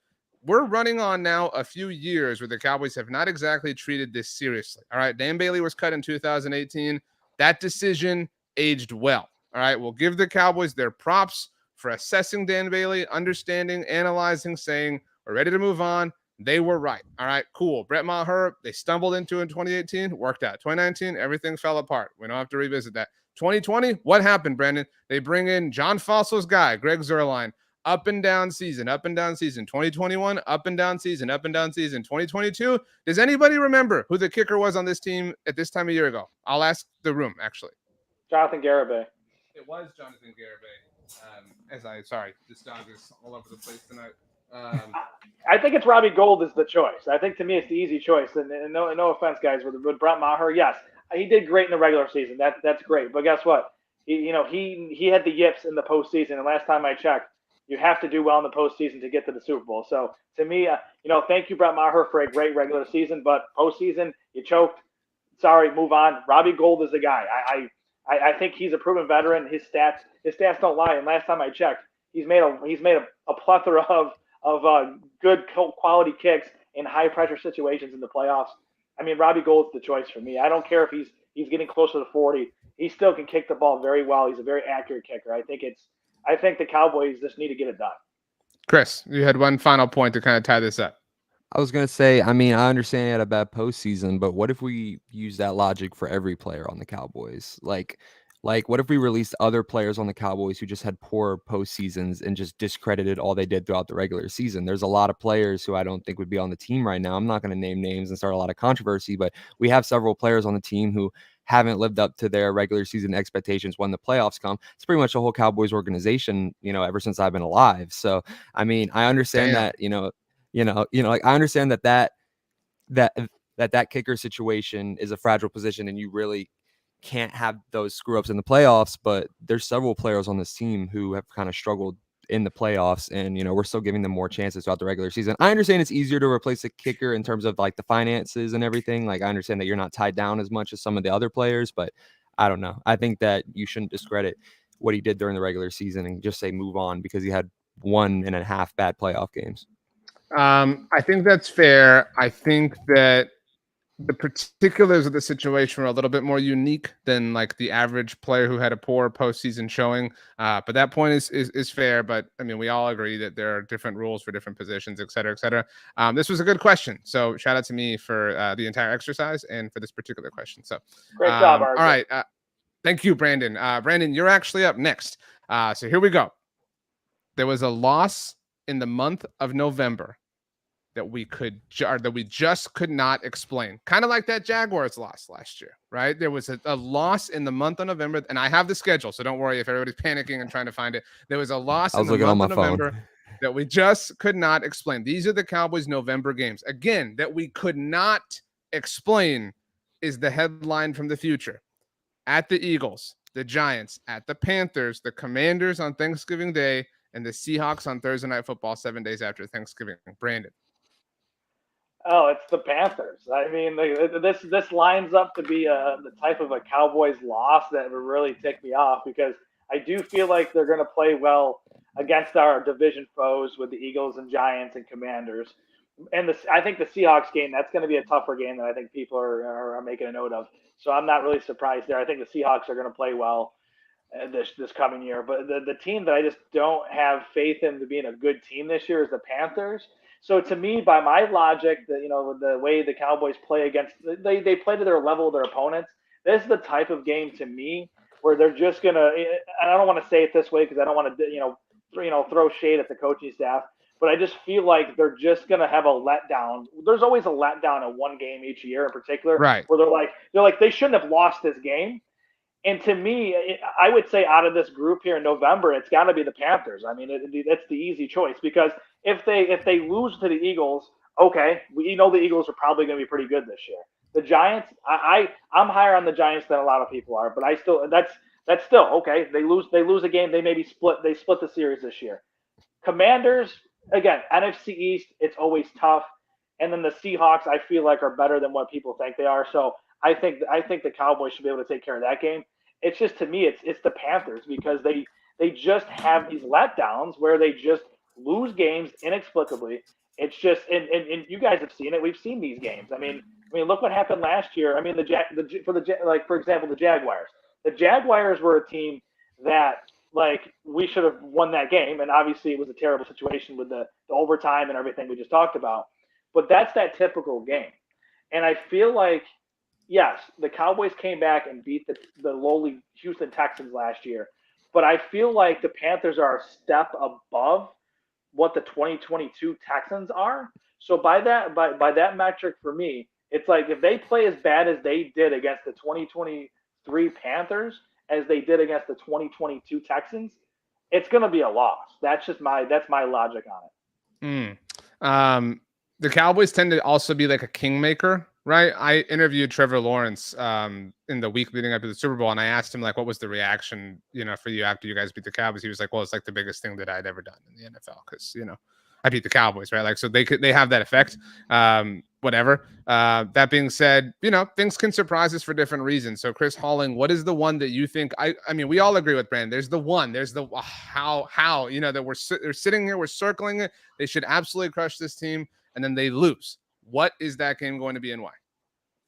We're running on now a few years where the Cowboys have not exactly treated this seriously. All right, Dan Bailey was cut in 2018. That decision aged well. All right, we'll give the Cowboys their props for assessing Dan Bailey, understanding, analyzing, saying we're ready to move on. They were right. All right, cool. Brett Maher, they stumbled into in 2018, worked out. 2019, everything fell apart. We don't have to revisit that. 2020, what happened, Brandon? They bring in John Fossil's guy, Greg Zuerlein, up and down season, up and down season. 2021, up and down season, up and down season. 2022, does anybody remember who the kicker was on this team at this time a year ago? I'll ask the room, actually. Jonathan Garibay. It was Jonathan Garibay. Sorry, this dog is all over the place tonight. I think it's Robbie Gould is the choice. I think to me it's the easy choice. And no offense, guys, with Brett Maher, yes, he did great in the regular season. That's great. But guess what? He had the yips in the postseason. And last time I checked, you have to do well in the postseason to get to the Super Bowl. So to me, thank you, Brett Maher, for a great regular season. But postseason, you choked. Sorry, move on. Robbie Gould is the guy. I think he's a proven veteran. His stats don't lie. And last time I checked, he's made a plethora of good quality kicks in high pressure situations in the playoffs. I mean, Robbie Gould's the choice for me. I don't care if he's getting closer to 40. He still can kick the ball very well. He's a very accurate kicker. I think the Cowboys just need to get it done. Chris, you had one final point to kind of tie this up. I was going to say, I mean, I understand he had a bad postseason, but what if we use that logic for every player on the Cowboys? Like what if we released other players on the Cowboys who just had poor postseasons and just discredited all they did throughout the regular season? There's a lot of players who I don't think would be on the team right now. I'm not going to name names and start a lot of controversy, but we have several players on the team who haven't lived up to their regular season expectations when the playoffs come. It's pretty much the whole Cowboys organization, ever since I've been alive. So, I mean, I understand that, like I understand that kicker situation is a fragile position and you really can't have those screw ups in the playoffs, but there's several players on this team who have kind of struggled in the playoffs and we're still giving them more chances throughout the regular season. I understand it's easier to replace a kicker in terms of like the finances and everything. Like I understand that you're not tied down as much as some of the other players, but I don't know. I think that you shouldn't discredit what he did during the regular season and just say move on because he had 1.5 bad playoff games. I think that's fair. I think that the particulars of the situation were a little bit more unique than like the average player who had a poor postseason showing. But that point is fair. But I mean, we all agree that there are different rules for different positions, et cetera, et cetera. This was a good question. So shout out to me for the entire exercise and for this particular question. So great job, RJ. All right. Thank you, Brandon. Brandon, you're actually up next. So here we go. There was a loss in the month of November that we just could not explain. Kind of like that Jaguars loss last year, right? There was a loss in the month of November, and I have the schedule, so don't worry if everybody's panicking and trying to find it. There was a loss in the month of November that we just could not explain. These are the Cowboys' November games. Again, that we could not explain is the headline from the future. At the Eagles, the Giants, at the Panthers, the Commanders on Thanksgiving Day, and the Seahawks on Thursday Night Football 7 days after Thanksgiving. Brandon. Oh, it's the Panthers. I mean, this lines up to be the type of a Cowboys loss that would really tick me off because I do feel like they're going to play well against our division foes with the Eagles and Giants and Commanders. And I think the Seahawks game, that's going to be a tougher game than I think people are making a note of. So I'm not really surprised there. I think the Seahawks are going to play well this coming year. But the team that I just don't have faith in to being a good team this year is the Panthers. So to me, by my logic, with the way the Cowboys play against, they play to their level of their opponents. This is the type of game to me where they're just gonna. And I don't want to say it this way because I don't want to, throw shade at the coaching staff, but I just feel like they're just going to have a letdown. There's always a letdown in one game each year in particular, Right. where they're like they shouldn't have lost this game. And to me, I would say out of this group here in November, it's got to be the Panthers. I mean, it's the easy choice, because if they lose to the Eagles, okay, the Eagles are probably going to be pretty good this year. The Giants, I'm higher on the Giants than a lot of people are, but that's still okay. They lose a game, they split the series this year. Commanders, again, NFC East, it's always tough, and then the Seahawks, I feel like, are better than what people think they are. So I think the Cowboys should be able to take care of that game. It's just, to me, it's the Panthers, because they just have these letdowns where they just lose games inexplicably. It's just, and you guys have seen it. We've seen these games. I mean, look what happened last year. I mean, for example, the Jaguars. The Jaguars were a team that, like, we should have won that game, and obviously it was a terrible situation with the overtime and everything we just talked about. But that's that typical game, and I feel like, yes, the Cowboys came back and beat the lowly Houston Texans last year, but I feel like the Panthers are a step above what the 2022 Texans are. So by that metric, for me, it's like, if they play as bad as they did against the 2023 Panthers as they did against the 2022 Texans, it's going to be a loss. That's my logic on it. The Cowboys tend to also be like a kingmaker, right? I interviewed Trevor Lawrence in the week leading up to the Super Bowl, and I asked him, like, what was the reaction, for you after you guys beat the Cowboys? He was like, well, it's like the biggest thing that I'd ever done in the NFL, because I beat the Cowboys, right? Like, so they have that effect. Whatever. That being said, things can surprise us for different reasons. So, Chris Halling, what is the one that you think? I mean, we all agree with Brandon. There's the one. There's the how that they're sitting here, we're circling it. They should absolutely crush this team, and then they lose. What is that game going to be, and why?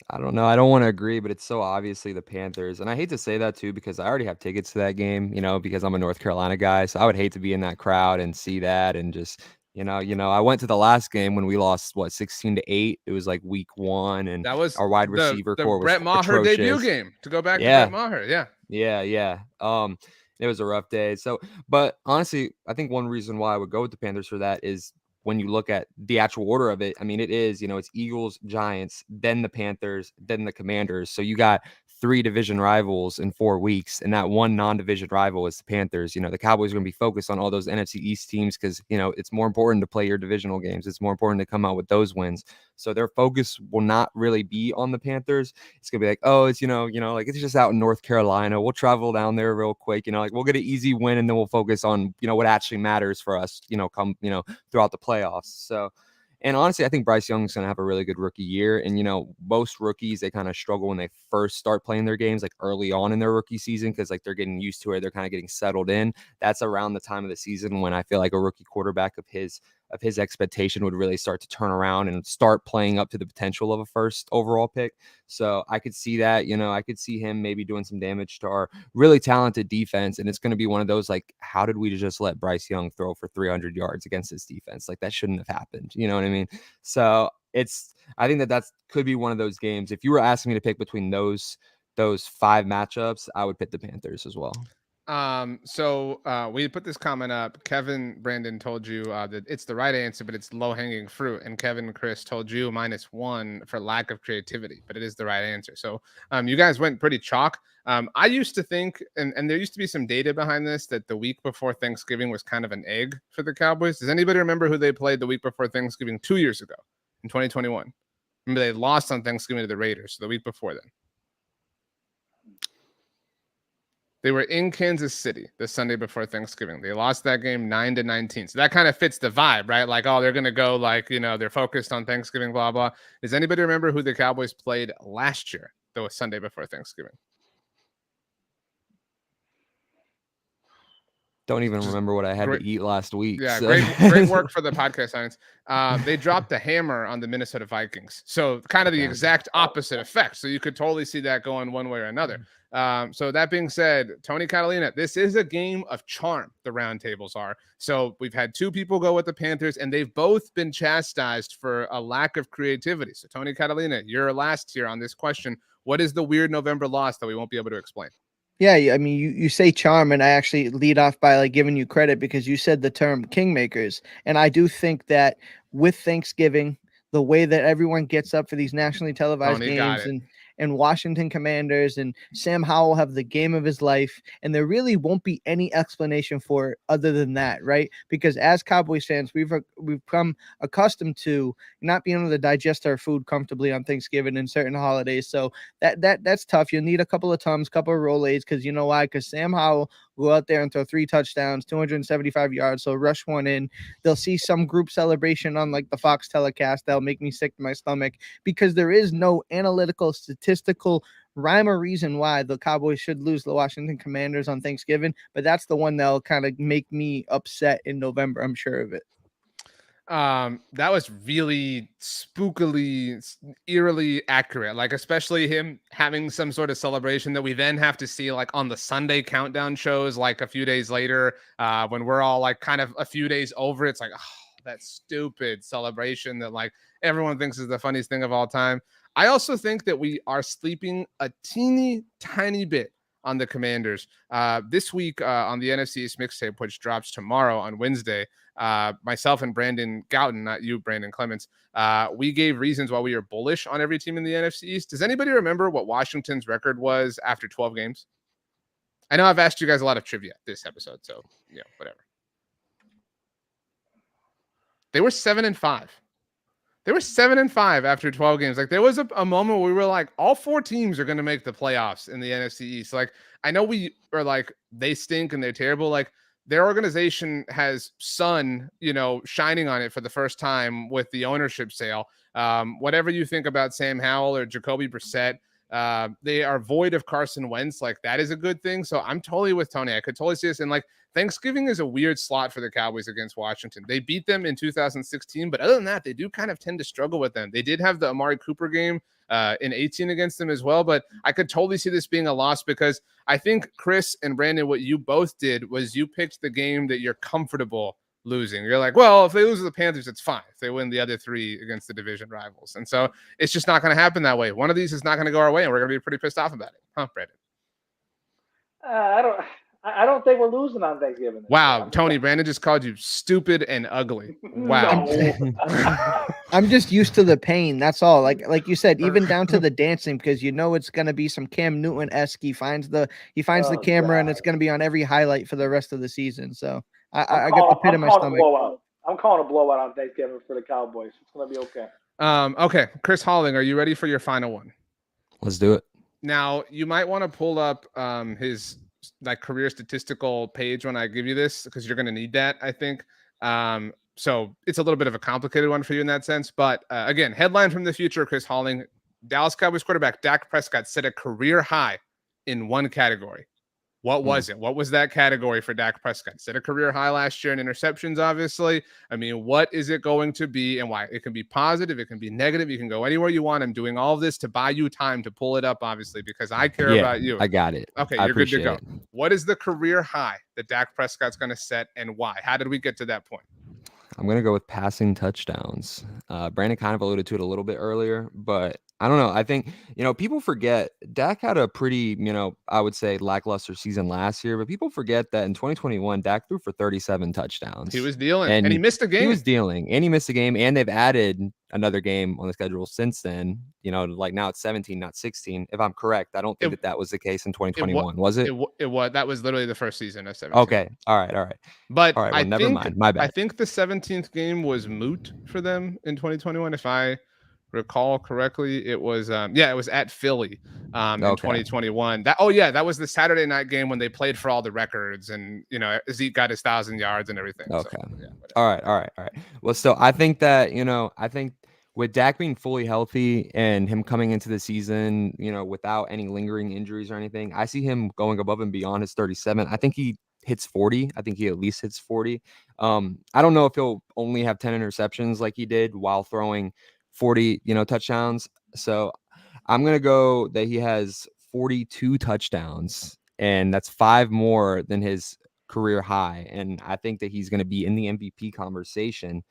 I don't know. I don't want to agree, but it's so obviously the Panthers. And I hate to say that too, because I already have tickets to that game, because I'm a North Carolina guy. So I would hate to be in that crowd and see that and just, I went to the last game when we lost 16-8. It was like week 1, and that was our wide receiver core was Brett Maher atrocious. debut game, to go back to Brett Maher. Yeah. It was a rough day. So, but honestly, I think one reason why I would go with the Panthers for that is, when you look at the actual order of it, I mean, it is, it's Eagles, Giants, then the Panthers, then the Commanders. So you got 3 division rivals in 4 weeks, and that one non-division rival is the Panthers. The Cowboys are going to be focused on all those NFC East teams, because, it's more important to play your divisional games. It's more important to come out with those wins. So their focus will not really be on the Panthers. It's going to be like, oh, it's, like, it's just out in North Carolina. We'll travel down there real quick, like, we'll get an easy win, and then we'll focus on, what actually matters for us, come, throughout the playoffs. So, and honestly, I think Bryce Young's going to have a really good rookie year. And, most rookies, they kind of struggle when they first start playing their games, like early on in their rookie season, because, like, they're getting used to it. They're kind of getting settled in. That's around the time of the season when I feel like a rookie quarterback of his expectation would really start to turn around and start playing up to the potential of a first overall pick. So I could see that, I could see him maybe doing some damage to our really talented defense. And it's going to be one of those, like, how did we just let Bryce Young throw for 300 yards against this defense? Like, that shouldn't have happened. You know what I mean? So I think that could be one of those games. If you were asking me to pick between those 5 matchups, I would pick the Panthers as well. So we put this comment up. Kevin Brandon told you that it's the right answer, but it's low-hanging fruit. And Kevin Chris told you -1 for lack of creativity, but it is the right answer. So you guys went pretty chalk. I used to think, and there used to be some data behind this, that the week before Thanksgiving was kind of an egg for the Cowboys. Does anybody remember who they played the week before Thanksgiving 2 years ago in 2021? Remember, they lost on Thanksgiving to the Raiders, so the week before then. They were in Kansas City the Sunday before Thanksgiving. They lost that game 9-19. So that kind of fits the vibe, right? Like, oh, they're going to go, like, they're focused on Thanksgiving, blah, blah. Does anybody remember who the Cowboys played last year, though, Sunday before Thanksgiving? Don't even remember what I had to eat last week. Yeah, so. great work for the podcast science. They dropped the hammer on the Minnesota Vikings. So kind of the exact opposite effect. So you could totally see that going one way or another. So that being said, Tony Catalina, this is a game of charm, the roundtables are. So we've had 2 people go with the Panthers, and they've both been chastised for a lack of creativity. So Tony Catalina, you're last here on this question. What is the weird November loss that we won't be able to explain? Yeah, I mean, you say charm, and I actually lead off by like giving you credit because you said the term kingmakers, and I do think that with Thanksgiving, the way that everyone gets up for these nationally televised Tony got games, it. and Washington Commanders and Sam Howell have the game of his life, and there really won't be any explanation for it other than that, right? Because as Cowboys fans, we've come accustomed to not being able to digest our food comfortably on Thanksgiving and certain holidays, so that's tough. You'll need a couple of Tums, couple of Rolaids, because you know why? Because Sam Howell will go out there and throw 3 touchdowns, 275 yards. So rush one in. They'll see some group celebration on like the Fox telecast. That'll make me sick to my stomach because there is no analytical, statistical rhyme or reason why the Cowboys should lose the Washington Commanders on Thanksgiving. But that's the one that'll kind of make me upset in November. I'm sure of it. That was really spookily, eerily accurate. Like, especially him having some sort of celebration that we then have to see like on the Sunday countdown shows, like a few days later, when we're all like kind of a few days over. It's like, oh, that stupid celebration that like everyone thinks is the funniest thing of all time. I also think that we are sleeping a teeny tiny bit on the Commanders. This week on the NFC East mixtape, which drops tomorrow on Wednesday, myself and Brandon Gouton, not you, Brandon Clements, we gave reasons why we are bullish on every team in the NFC East. Does anybody remember what Washington's record was after 12 games? I know I've asked you guys a lot of trivia this episode, so yeah, whatever. They were 7-5. They were 7-5 after 12 games. Like, there was a moment where we were like, all 4 teams are going to make the playoffs in the NFC East. Like, I know we are like, they stink and they're terrible. Like, their organization has sun, shining on it for the first time with the ownership sale. Whatever you think about Sam Howell or Jacoby Brissett, they are void of Carson Wentz. Like, that is a good thing. So I'm totally with Tony. I could totally see this. And like, Thanksgiving is a weird slot for the Cowboys against Washington. They beat them in 2016, but other than that, they do kind of tend to struggle with them. They did have the Amari Cooper game in 18 against them as well, but I could totally see this being a loss because I think Chris and Brandon, what you both did was you picked the game that you're comfortable losing. You're like, well, if they lose to the Panthers, it's fine. If they win the other 3 against the division rivals. And so it's just not going to happen that way. One of these is not going to go our way, and we're going to be pretty pissed off about it. Huh, Brandon? I don't think we're losing on Thanksgiving. Wow, Tony, Brandon just called you stupid and ugly. Wow. I'm just used to the pain. That's all. Like you said, even down to the dancing, because it's gonna be some Cam Newton-esque. He finds the camera, God. and it's gonna be on every highlight for the rest of the season. So I got the pit in my stomach. I'm calling a blowout on Thanksgiving for the Cowboys. It's gonna be okay. Okay, Chris Halling, are you ready for your final one? Let's do it. Now, you might want to pull up his like career statistical page when I give you this, because you're going to need that, I think. So it's a little bit of a complicated one for you in that sense. But again, headline from the future, Chris Halling, Dallas Cowboys quarterback Dak Prescott set a career high in one category. What was it? What was that category for Dak Prescott? Set a career high last year in interceptions, obviously. I mean, what is it going to be and why? It can be positive. It can be negative. You can go anywhere you want. I'm doing all of this to buy you time to pull it up, obviously, because I care about you. I got it. Okay, you're good to go. What is the career high that Dak Prescott's going to set and why? How did we get to that point? I'm going to go with passing touchdowns. Brandon kind of alluded to it a little bit earlier, but I don't know. I think, people forget Dak had a pretty, I would say lackluster season last year, but people forget that in 2021, Dak threw for 37 touchdowns. He was dealing and he missed a game. He was dealing and he missed a game, and they've added another game on the schedule since then, like now it's 17, not 16. If I'm correct, I don't think that was the case in 2021. Was it? It was. That was literally the first season of 17. Okay. All right. But all right, well, never mind. My bad. I think the 17th game was moot for them in 2021. If I recall correctly, it was it was at Philly in 2021. That was the Saturday night game when they played for all the records, and Zeke got his 1,000 yards and everything. Okay. So, yeah, all right. Well, still, I think that with Dak being fully healthy and him coming into the season, without any lingering injuries or anything, I see him going above and beyond his 37. I think he hits 40. I think he at least hits 40. I don't know if he'll only have 10 interceptions like he did while throwing 40, touchdowns. So I'm going to go that he has 42 touchdowns, and that's 5 more than his career high. And I think that he's going to be in the MVP conversation.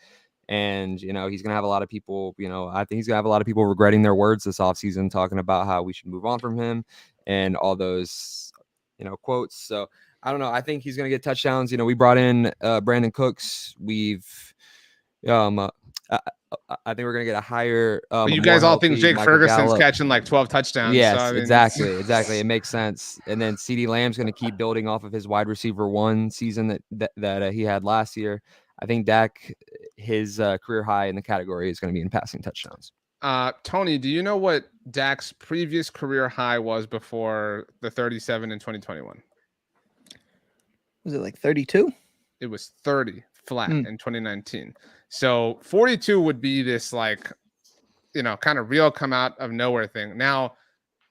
And, he's going to have a lot of people, I think he's going to have a lot of people regretting their words this offseason, talking about how we should move on from him and all those quotes. So I don't know. I think he's going to get touchdowns. We brought in Brandon Cooks. We've I think we're going to get a higher But you more guys all think healthy Jake Michael Ferguson's Gallup. catching like 12 touchdowns. Yes, so, I mean, exactly. It makes sense. And then CeeDee Lamb's going to keep building off of his wide receiver 1 season that he had last year. I think Dak, his career high in the category is going to be in passing touchdowns. Tony, do you know what Dak's previous career high was before the 37 in 2021? Was it like 32? It was 30 flat in 2019. So 42 would be this like, kind of real come out of nowhere thing. Now,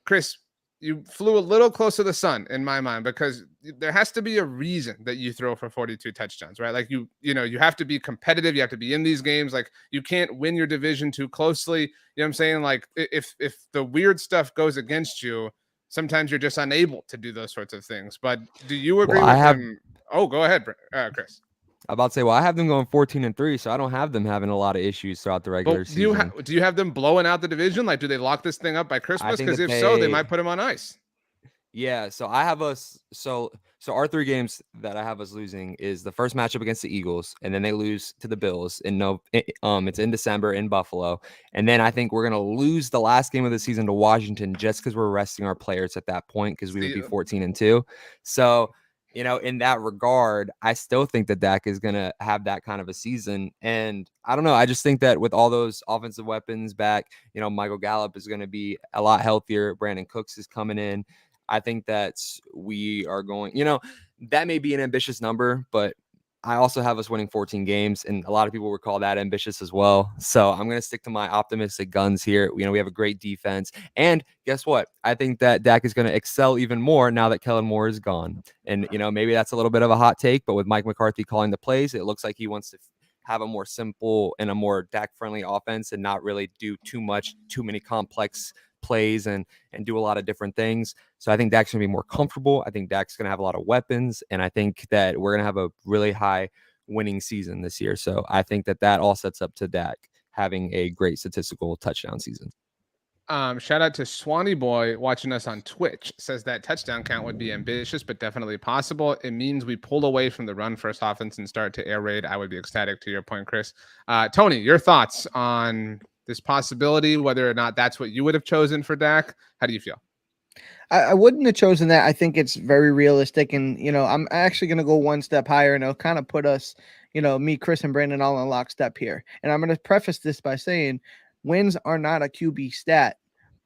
Chris, you flew a little close to the sun in my mind, because there has to be a reason that you throw for 42 touchdowns, right? Like you have to be competitive. You have to be in these games. Like you can't win your division too closely. You know what I'm saying? Like if the weird stuff goes against you, sometimes you're just unable to do those sorts of things. But do you agree with him? Oh, go ahead, Chris. I'm about to say, I have them going 14-3, so I don't have them having a lot of issues throughout the regular season. Do you have them blowing out the division? Like, do they lock this thing up by Christmas? Because if so, they might put him on ice. Yeah, so I have us. So our 3 games that I have us losing is the first matchup against the Eagles, and then they lose to the Bills it's in December in Buffalo, and then I think we're gonna lose the last game of the season to Washington just because we're resting our players at that point, because we would be 14-2. So in that regard, I still think that Dak is going to have that kind of a season. And I don't know. I just think that with all those offensive weapons back, Michael Gallup is going to be a lot healthier. Brandon Cooks is coming in. I think that we are going, that may be an ambitious number, but I also have us winning 14 games, and a lot of people would call that ambitious as well. So I'm going to stick to my optimistic guns here. We have a great defense, and guess what? I think that Dak is going to excel even more now that Kellen Moore is gone. And, maybe that's a little bit of a hot take, but with Mike McCarthy calling the plays, it looks like he wants to have a more simple and a more Dak-friendly offense and not really do too many complex plays and do a lot of different things. So I think Dak's going to be more comfortable. I think Dak's going to have a lot of weapons, and I think that we're going to have a really high winning season this year. So I think that all sets up to Dak having a great statistical touchdown season. Shout out to Swanee Boy watching us on Twitch. Says that touchdown count would be ambitious, but definitely possible. It means we pull away from the run first offense and start to air raid. I would be ecstatic, to your point, Chris. Tony, your thoughts on this possibility, whether or not that's what you would have chosen for Dak? How do you feel? I wouldn't have chosen that. I think it's very realistic, and I'm actually going to go one step higher, and it'll kind of put us, me, Chris, and Brandon all in lockstep here. And I'm going to preface this by saying wins are not a QB stat.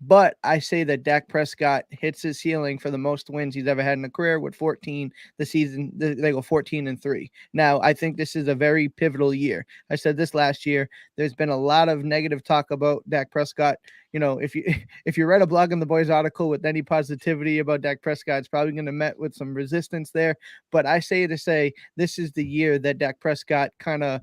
But I say that Dak Prescott hits his ceiling for the most wins he's ever had in a career with 14. The season, they go 14-3. Now, I think this is a very pivotal year. I said this last year. There's been a lot of negative talk about Dak Prescott. If you read a Blog on the Boys article with any positivity about Dak Prescott, it's probably going to met with some resistance there. But I say to say this is the year that Dak Prescott kind of,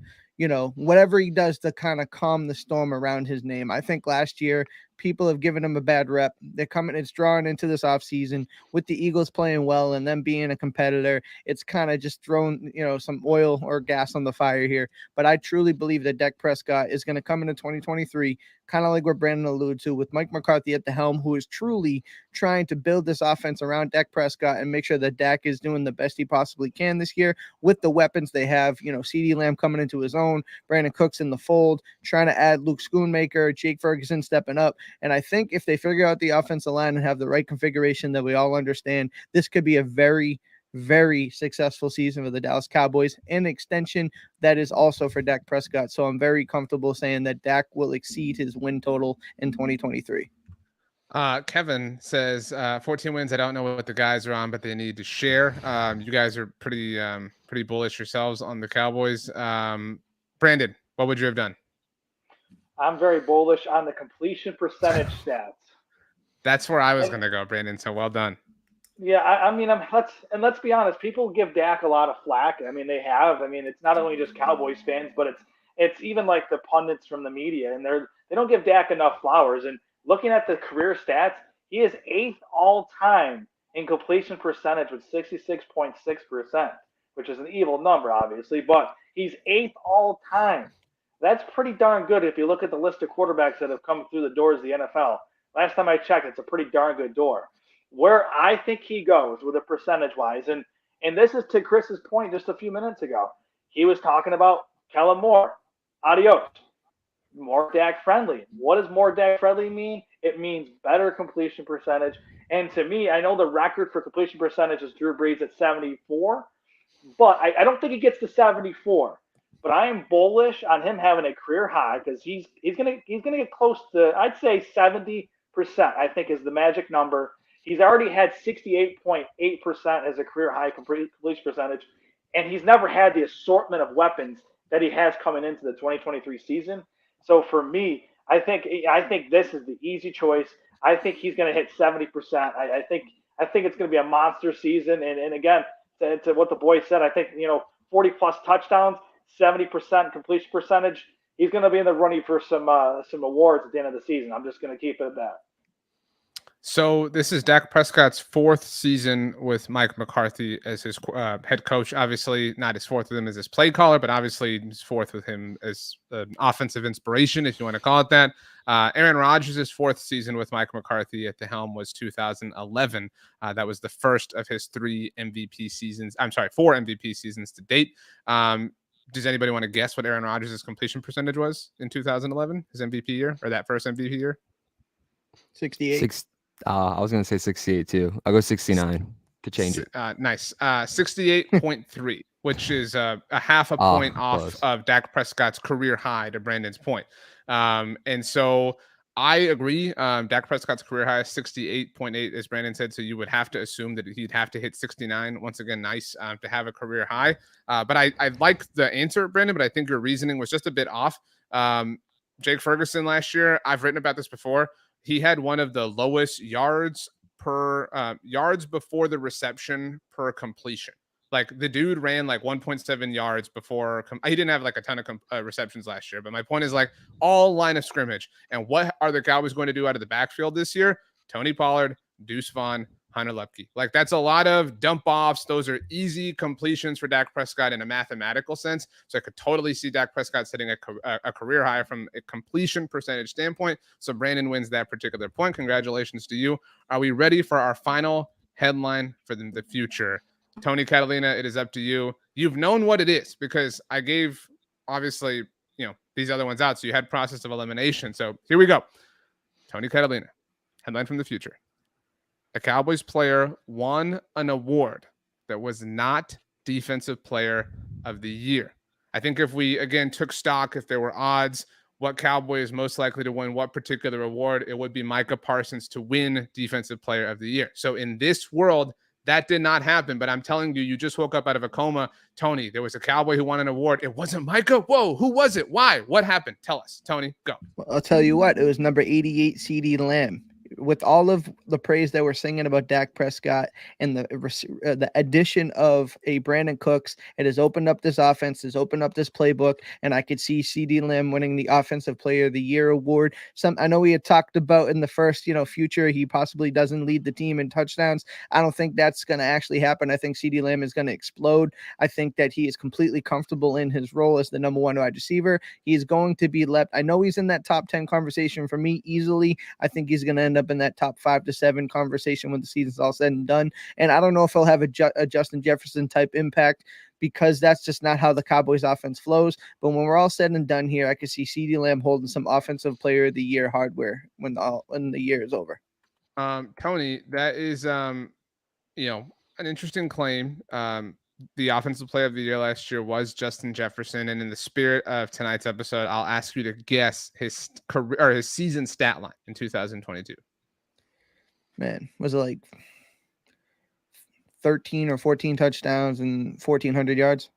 whatever he does to kind of calm the storm around his name. I think last year people have given him a bad rep. It's drawing into this offseason with the Eagles playing well and them being a competitor. It's kind of just thrown, some oil or gas on the fire here. But I truly believe that Dak Prescott is going to come into 2023, kind of like what Brandon alluded to, with Mike McCarthy at the helm, who is truly trying to build this offense around Dak Prescott and make sure that Dak is doing the best he possibly can this year with the weapons they have. CeeDee Lamb coming into his own, Brandon Cooks in the fold, trying to add Luke Schoonmaker, Jake Ferguson stepping up. And I think if they figure out the offensive line and have the right configuration that we all understand, this could be a very, very successful season for the Dallas Cowboys, and extension that is also for Dak Prescott. So I'm very comfortable saying that Dak will exceed his win total in 2023. Kevin says 14 wins. I don't know what the guys are on, but they need to share. You guys are pretty bullish yourselves on the Cowboys. Brandon, what would you have done? I'm very bullish on the completion percentage stats. That's where I was going to go, Brandon. So well done. Yeah, I mean, let's be honest. People give Dak a lot of flack. I mean, they have. I mean, it's not only just Cowboys fans, but it's even like the pundits from the media, and they don't give Dak enough flowers. And looking at the career stats, he is 8th all time in completion percentage with 66.6%, which is an evil number, obviously, but he's 8th all time. That's pretty darn good if you look at the list of quarterbacks that have come through the doors of the NFL. Last time I checked, it's a pretty darn good door. where I think he goes with a percentage wise, and this is to Chris's point just a few minutes ago. He was talking about Kellen Moore. Adios. More Dak friendly. What does more Dak friendly mean? It means better completion percentage. And to me, I know the record for completion percentage is Drew Brees at 74, but I don't think he gets to 74. But I am bullish on him having a career high because he's gonna get close to, I'd say, 70%. I think is the magic number. He's already had 68.8% as a career high completion percentage, and he's never had the assortment of weapons that he has coming into the 2023 season. So for me, I think this is the easy choice. I think he's going to hit 70%. I think it's going to be a monster season. And again, to what the boys said, I think 40 plus touchdowns, 70% completion percentage. He's going to be in the running for some awards at the end of the season. I'm just going to keep it at that. So this is Dak Prescott's 4th season with Mike McCarthy as his head coach. Obviously, not his 4th with him as his play caller, but obviously his 4th with him as an offensive inspiration, if you want to call it that. Aaron Rodgers' 4th season with Mike McCarthy at the helm was 2011. That was the first of his 4 MVP seasons to date. Does anybody want to guess what Aaron Rodgers' completion percentage was in 2011, his MVP year, or that first MVP year? 68. I was going to say 68 too. I'll go 69 to change it. Nice. 68.3, which is a half a point off of Dak Prescott's career high, to Brandon's point. And so I agree. Dak Prescott's career high is 68.8, as Brandon said. So you would have to assume that he'd have to hit 69. Once again, nice to have a career high. But I like the answer, Brandon, but I think your reasoning was just a bit off. Jake Ferguson last year, I've written about this before. He had one of the lowest yards before the reception per completion. Like the dude ran like 1.7 yards before. He didn't have like a ton of receptions last year, but my point is like all line of scrimmage. And what are the Cowboys going to do out of the backfield this year? Tony Pollard, Deuce Vaughn, Hunter Lepke. Like that's a lot of dump offs. Those are easy completions for Dak Prescott in a mathematical sense. So I could totally see Dak Prescott setting a career high from a completion percentage standpoint. So Brandon wins that particular point. Congratulations to you. Are we ready for our final headline for the future? Tony Catalina, it is up to you. You've known what it is because I gave obviously, these other ones out. So you had process of elimination. So here we go. Tony Catalina, headline from the future. A Cowboys player won an award that was not Defensive Player of the Year. I think if we, again, took stock, if there were odds, what Cowboy is most likely to win what particular award, it would be Micah Parsons to win Defensive Player of the Year. So in this world, that did not happen. But I'm telling you, you just woke up out of a coma. Tony, there was a Cowboy who won an award. It wasn't Micah. Whoa, who was it? Why? What happened? Tell us. Tony, go. Well, I'll tell you what. It was number 88, CeeDee Lamb. With all of the praise that we're singing about Dak Prescott and the addition of a Brandon Cooks, it has opened up this offense, has opened up this playbook, and I could see CeeDee Lamb winning the Offensive Player of the Year award. I know we had talked about in the first, future, he possibly doesn't lead the team in touchdowns. I don't think that's going to actually happen. I think CeeDee Lamb is going to explode. I think that he is completely comfortable in his role as the number 1 wide receiver. He is going to be left. I know he's in that top 10 conversation for me easily. I think he's going to end up in that top 5 to 7 conversation when the season's all said and done. And I don't know if he'll have a Justin Jefferson type impact because that's just not how the Cowboys offense flows. But when we're all said and done here, I could see CeeDee Lamb holding some Offensive Player of the Year hardware when the year is over. Tony, that is an interesting claim. The Offensive Player of the Year last year was Justin Jefferson, and in the spirit of tonight's episode, I'll ask you to guess his career or his season stat line in 2022. Man, was it like 13 or 14 touchdowns and 1,400 yards?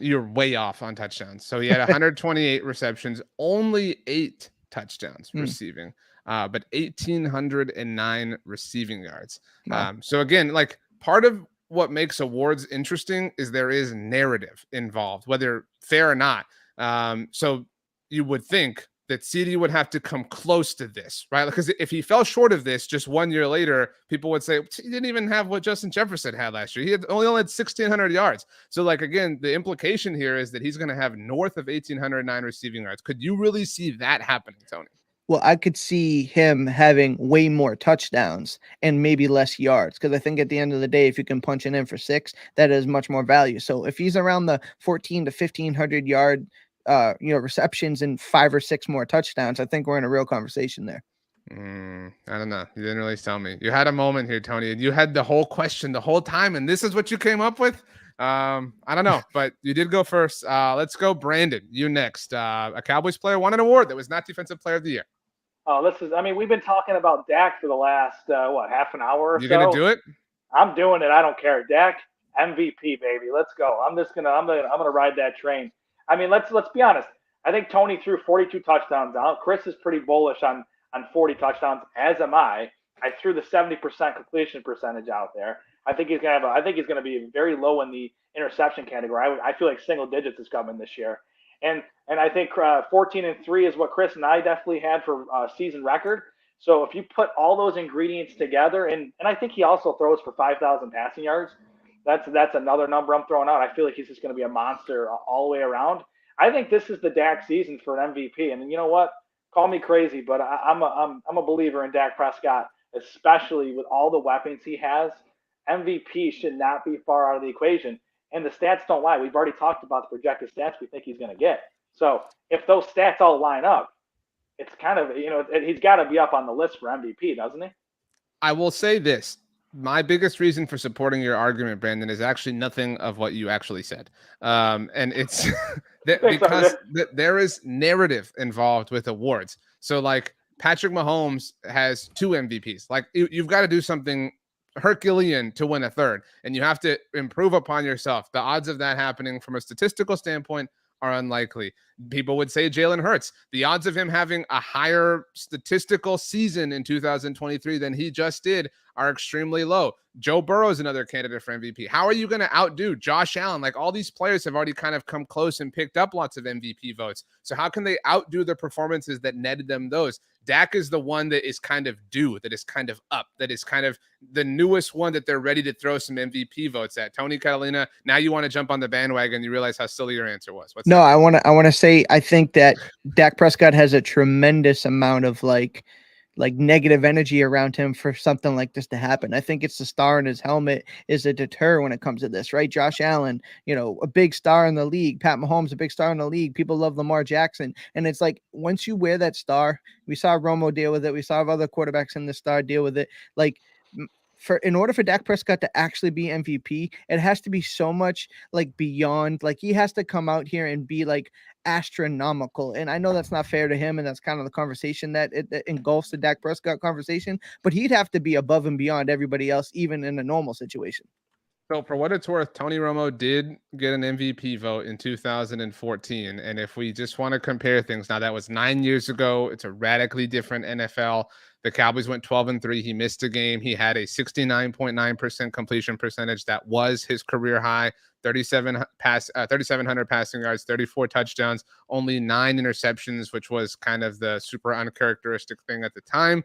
You're way off on touchdowns. So he had 128 receptions, only 8 touchdowns receiving, but 1,809 receiving yards. Wow. So again, like part of what makes awards interesting is there is narrative involved, whether fair or not. So you would think that CeeDee would have to come close to this, right? Because if he fell short of this just 1 year later, people would say he didn't even have what Justin Jefferson had last year. He had only had 1,600 yards. So like, again, the implication here is that he's going to have north of 1,809 receiving yards. Could you really see that happening, Tony? Well, I could see him having way more touchdowns and maybe less yards, because I think at the end of the day, if you can punch it in for 6, that is much more value. So if he's around the 14 to 1500 yard, receptions and 5 or 6 more touchdowns, I think we're in a real conversation there. I don't know. You didn't really tell me. You had a moment here, Tony, and you had the whole question the whole time, and this is what you came up with. I don't know, but you did go first. Let's go, Brandon. You next. A Cowboys player won an award that was not Defensive Player of the Year. Oh, we've been talking about Dak for the last, half an hour or so. You gonna do it? I'm doing it. I don't care. Dak, MVP, baby. Let's go. I'm gonna ride that train. I mean, let's be honest. I think Tony threw 42 touchdowns out. Chris is pretty bullish on 40 touchdowns, as am I. I threw the 70% completion percentage out there. I think he's gonna be very low in the interception category. I feel like single digits is coming this year. And I think 14-3 is what Chris and I definitely had for season record. So if you put all those ingredients together, and I think he also throws for 5,000 passing yards. That's another number I'm throwing out. I feel like he's just going to be a monster all the way around. I think this is the Dak season for an MVP. And you know what? Call me crazy, but I'm a believer in Dak Prescott, especially with all the weapons he has. MVP should not be far out of the equation. And the stats don't lie. We've already talked about the projected stats we think he's going to get. So if those stats all line up, it's kind of, he's got to be up on the list for MVP, doesn't he? I will say this. My biggest reason for supporting your argument, Brandon, is actually nothing of what you actually said. And it's because there is narrative involved with awards. So like Patrick Mahomes has 2 MVPs. Like you've got to do something Herculean to win a third, and you have to improve upon yourself. The odds of that happening from a statistical standpoint are unlikely. People would say Jalen Hurts. The odds of him having a higher statistical season in 2023 than he just did are extremely low. Joe Burrow is another candidate for MVP. How are you going to outdo Josh Allen? Like all these players have already kind of come close and picked up lots of MVP votes. So how can they outdo the performances that netted them those? Dak is the one that is kind of due, that is kind of up, that is kind of the newest one that they're ready to throw some MVP votes at. Tony Catalina, now you want to jump on the bandwagon. You realize how silly your answer was. No, I want to say, I think that Dak Prescott has a tremendous amount of like negative energy around him for something like this to happen. I think it's the star in his helmet is a deter when it comes to this, right? Josh Allen, a big star in the league. Pat Mahomes, a big star in the league. People love Lamar Jackson. And it's like, once you wear that star, we saw Romo deal with it. We saw other quarterbacks in the star deal with it. Like, in order for Dak Prescott to actually be MVP, it has to be so much like beyond, like he has to come out here and be like astronomical. And I know that's not fair to him. And that's kind of the conversation that it engulfs the Dak Prescott conversation, but he'd have to be above and beyond everybody else, even in a normal situation. So for what it's worth, Tony Romo did get an MVP vote in 2014. And if we just want to compare things, now that was 9 years ago. It's a radically different NFL. The Cowboys went 12-3. He missed a game. He had a 69.9% completion percentage. That was his career high. 3,700 passing yards, 34 touchdowns, only 9 interceptions, which was kind of the super uncharacteristic thing at the time.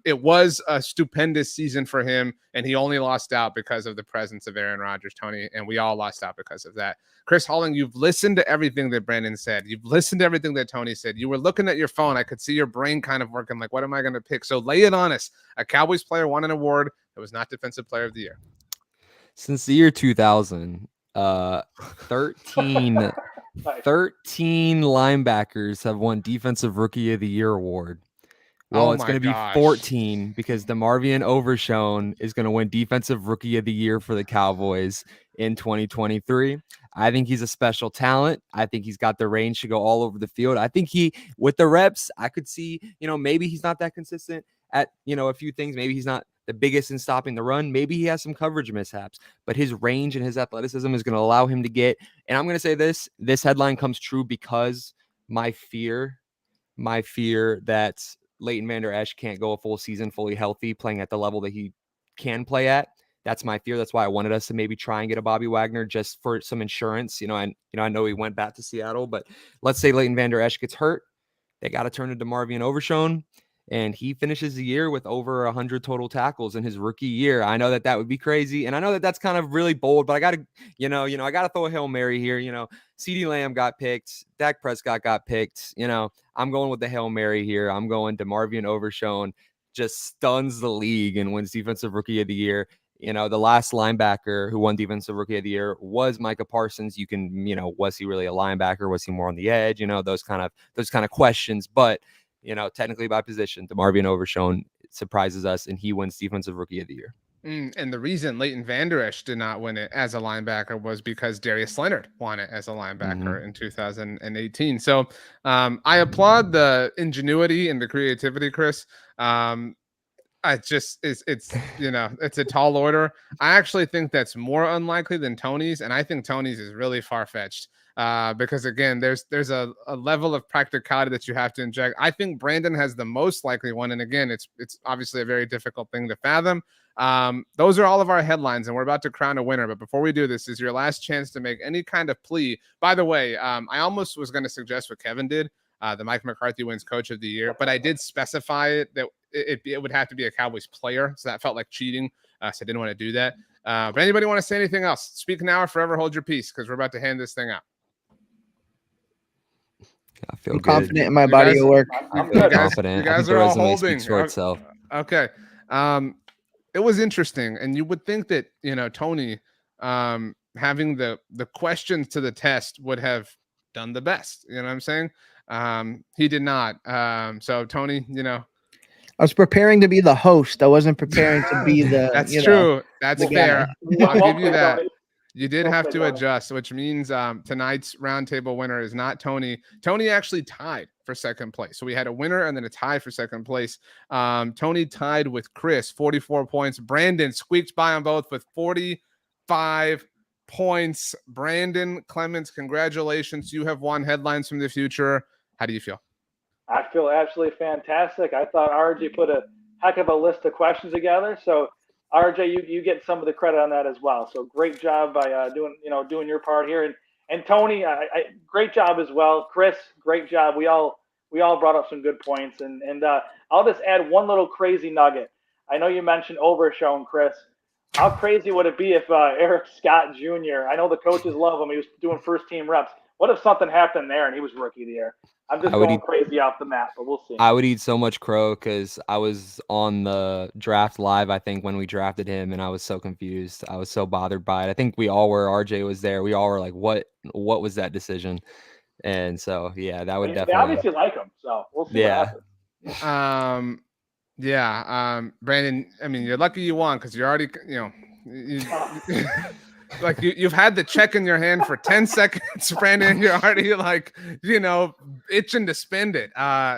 It was a stupendous season for him, and he only lost out because of the presence of Aaron Rodgers, Tony, and we all lost out because of that. Chris Halling, you've listened to everything that Brandon said. You've listened to everything that Tony said. You were looking at your phone. I could see your brain kind of working like, what am I going to pick? So lay it on us. A Cowboys player won an award that was not Defensive Player of the Year. Since the year 2000, 13 linebackers have won Defensive Rookie of the Year award. Well, it's going to be 14 because DeMarvion Overshown is going to win Defensive Rookie of the Year for the Cowboys in 2023. I think he's a special talent. I think he's got the range to go all over the field. I think with the reps, I could see, maybe he's not that consistent at, a few things. Maybe he's not the biggest in stopping the run. Maybe he has some coverage mishaps, but his range and his athleticism is going to allow him to get, and I'm going to say this headline comes true because my fear that Leighton Vander Esch can't go a full season fully healthy, playing at the level that he can play at. That's my fear. That's why I wanted us to maybe try and get a Bobby Wagner just for some insurance. I know he went back to Seattle, but let's say Leighton Vander Esch gets hurt. They got to turn to DeMarvion Overshown. and he finishes the year with over 100 total tackles in his rookie year. I know that would be crazy, and I know that that's kind of really bold, but I got to, I got to throw a Hail Mary here. CeeDee Lamb got picked, Dak Prescott got picked. I'm going with the Hail Mary here. I'm going to DeMarvion Overshown, just stuns the league and wins Defensive Rookie of the Year. The last linebacker who won Defensive Rookie of the Year was Micah Parsons. You can, was he really a linebacker? Was he more on the edge? Those kind of questions. But, technically by position, DeMarvion Overshown surprises us, and he wins Defensive Rookie of the Year. And the reason Leighton Vander Esch did not win it as a linebacker was because Darius Leonard won it as a linebacker in 2018. So I applaud the ingenuity and the creativity, Chris. It's it's a tall order. I actually think that's more unlikely than Tony's, and I think Tony's is really far-fetched because again, there's a level of practicality that you have to inject. I think Brandon has the most likely one, and again, it's obviously a very difficult thing to fathom. Those are all of our headlines, and we're about to crown a winner. But before we do, this is your last chance to make any kind of plea. By the way, I almost was going to suggest what Kevin did. The Mike McCarthy wins Coach of the Year, but I did specify it that it would have to be a Cowboys player, so that felt like cheating. So I didn't want to do that. But anybody want to say anything else? Speak now or forever hold your peace, because we're about to hand this thing out. I feel I'm confident in my body of work. I feel confident. You guys are all holding. For itself. Okay. It was interesting, and you would think that Tony, having the questions to the test would have done the best. You know what I'm saying? He did not. So Tony, I was preparing to be the host. I wasn't preparing to be the. That's true. That's fair. I'll give you that. Tony. You did have to adjust, which means tonight's roundtable winner is not Tony. Tony actually tied for second place. So we had a winner and then a tie for second place. Tony tied with Chris, 44 points. Brandon squeaked by on both with 45 points. Brandon Clements, congratulations. You have won Headlines from the Future. How do you feel? I feel absolutely fantastic. I thought RJ put a heck of a list of questions together. So RJ, you get some of the credit on that as well. So great job by doing your part here. And Tony, great job as well. Chris, great job. We all brought up some good points. And I'll just add one little crazy nugget. I know you mentioned Overshown, Chris. How crazy would it be if Eric Scott Jr., I know the coaches love him. He was doing first team reps. What if something happened there and he was rookie of the year? I'm just going crazy off the map, but we'll see. I would eat so much crow because I was on the draft live, I think, when we drafted him, and I was so confused. I was so bothered by it. I think we all were. RJ was there. We all were like, what was that decision? And so, yeah, that would definitely. They obviously like him, so we'll see what happens. Brandon, I mean, you're lucky you won because you're already, like you've had the check in your hand for 10 seconds, Brandon. You're already like, itching to spend it.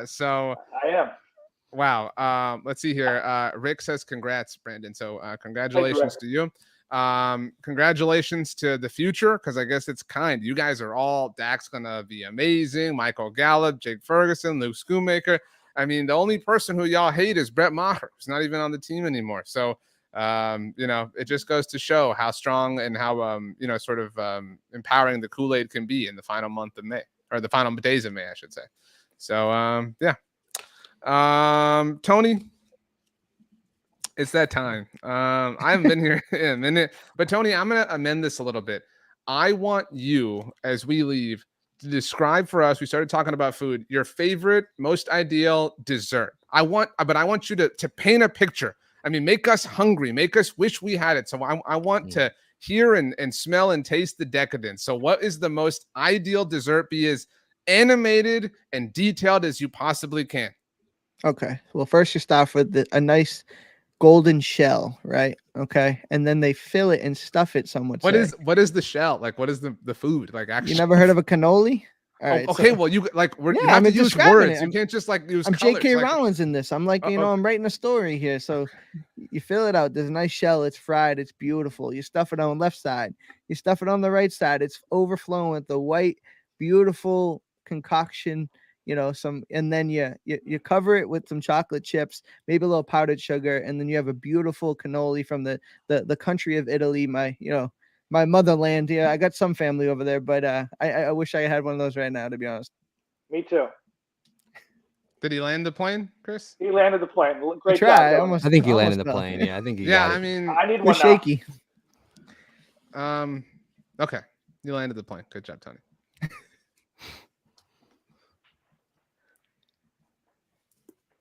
So I am. Wow. Let's see here. Rick says congrats, Brandon. So congratulations to you. Congratulations to the future, because I guess it's kind. You guys are all, Dak's gonna be amazing. Michael Gallup, Jake Ferguson, Luke Schoonmaker. I mean, the only person who y'all hate is Brett Maher, who's not even on the team anymore. So it just goes to show how strong and how empowering the Kool-Aid can be in the final month of May, or the final days of May, I should say. So Tony, it's that time. I haven't been here in a minute, but Tony, I'm gonna amend this a little bit. I want you, as we leave, to describe for us, we started talking about food, your favorite, most ideal dessert. I want you to paint a picture. I mean, make us hungry, make us wish we had it. So I want to hear and smell and taste the decadence. So what is the most ideal dessert? Be as animated and detailed as you possibly can. Okay. Well, first you start with a nice golden shell, right? Okay. And then they fill it and stuff it somewhat. What is the shell? Like, what is the food? Like, actually, you never heard of a cannoli? All right, okay, well, you like you have to use words. You can't just like use. I'm colors. J.K. Rowling in this. I'm like, I'm writing a story here. So you fill it out. There's a nice shell. It's fried. It's beautiful. You stuff it on the left side. You stuff it on the right side. It's overflowing with the white, beautiful concoction. And then you cover it with some chocolate chips, maybe a little powdered sugar, and then you have a beautiful cannoli from the country of Italy. My motherland. Yeah, I got some family over there, but I wish I had one of those right now, to be honest. Me too. Did he land the plane, Chris? He landed the plane. Great tried. job. I Dylan. almost- I think he landed almost the fell. plane. Yeah, I think he Yeah, got it. I mean, I need It was one now. shaky. okay. You landed the plane. Good job, Tony.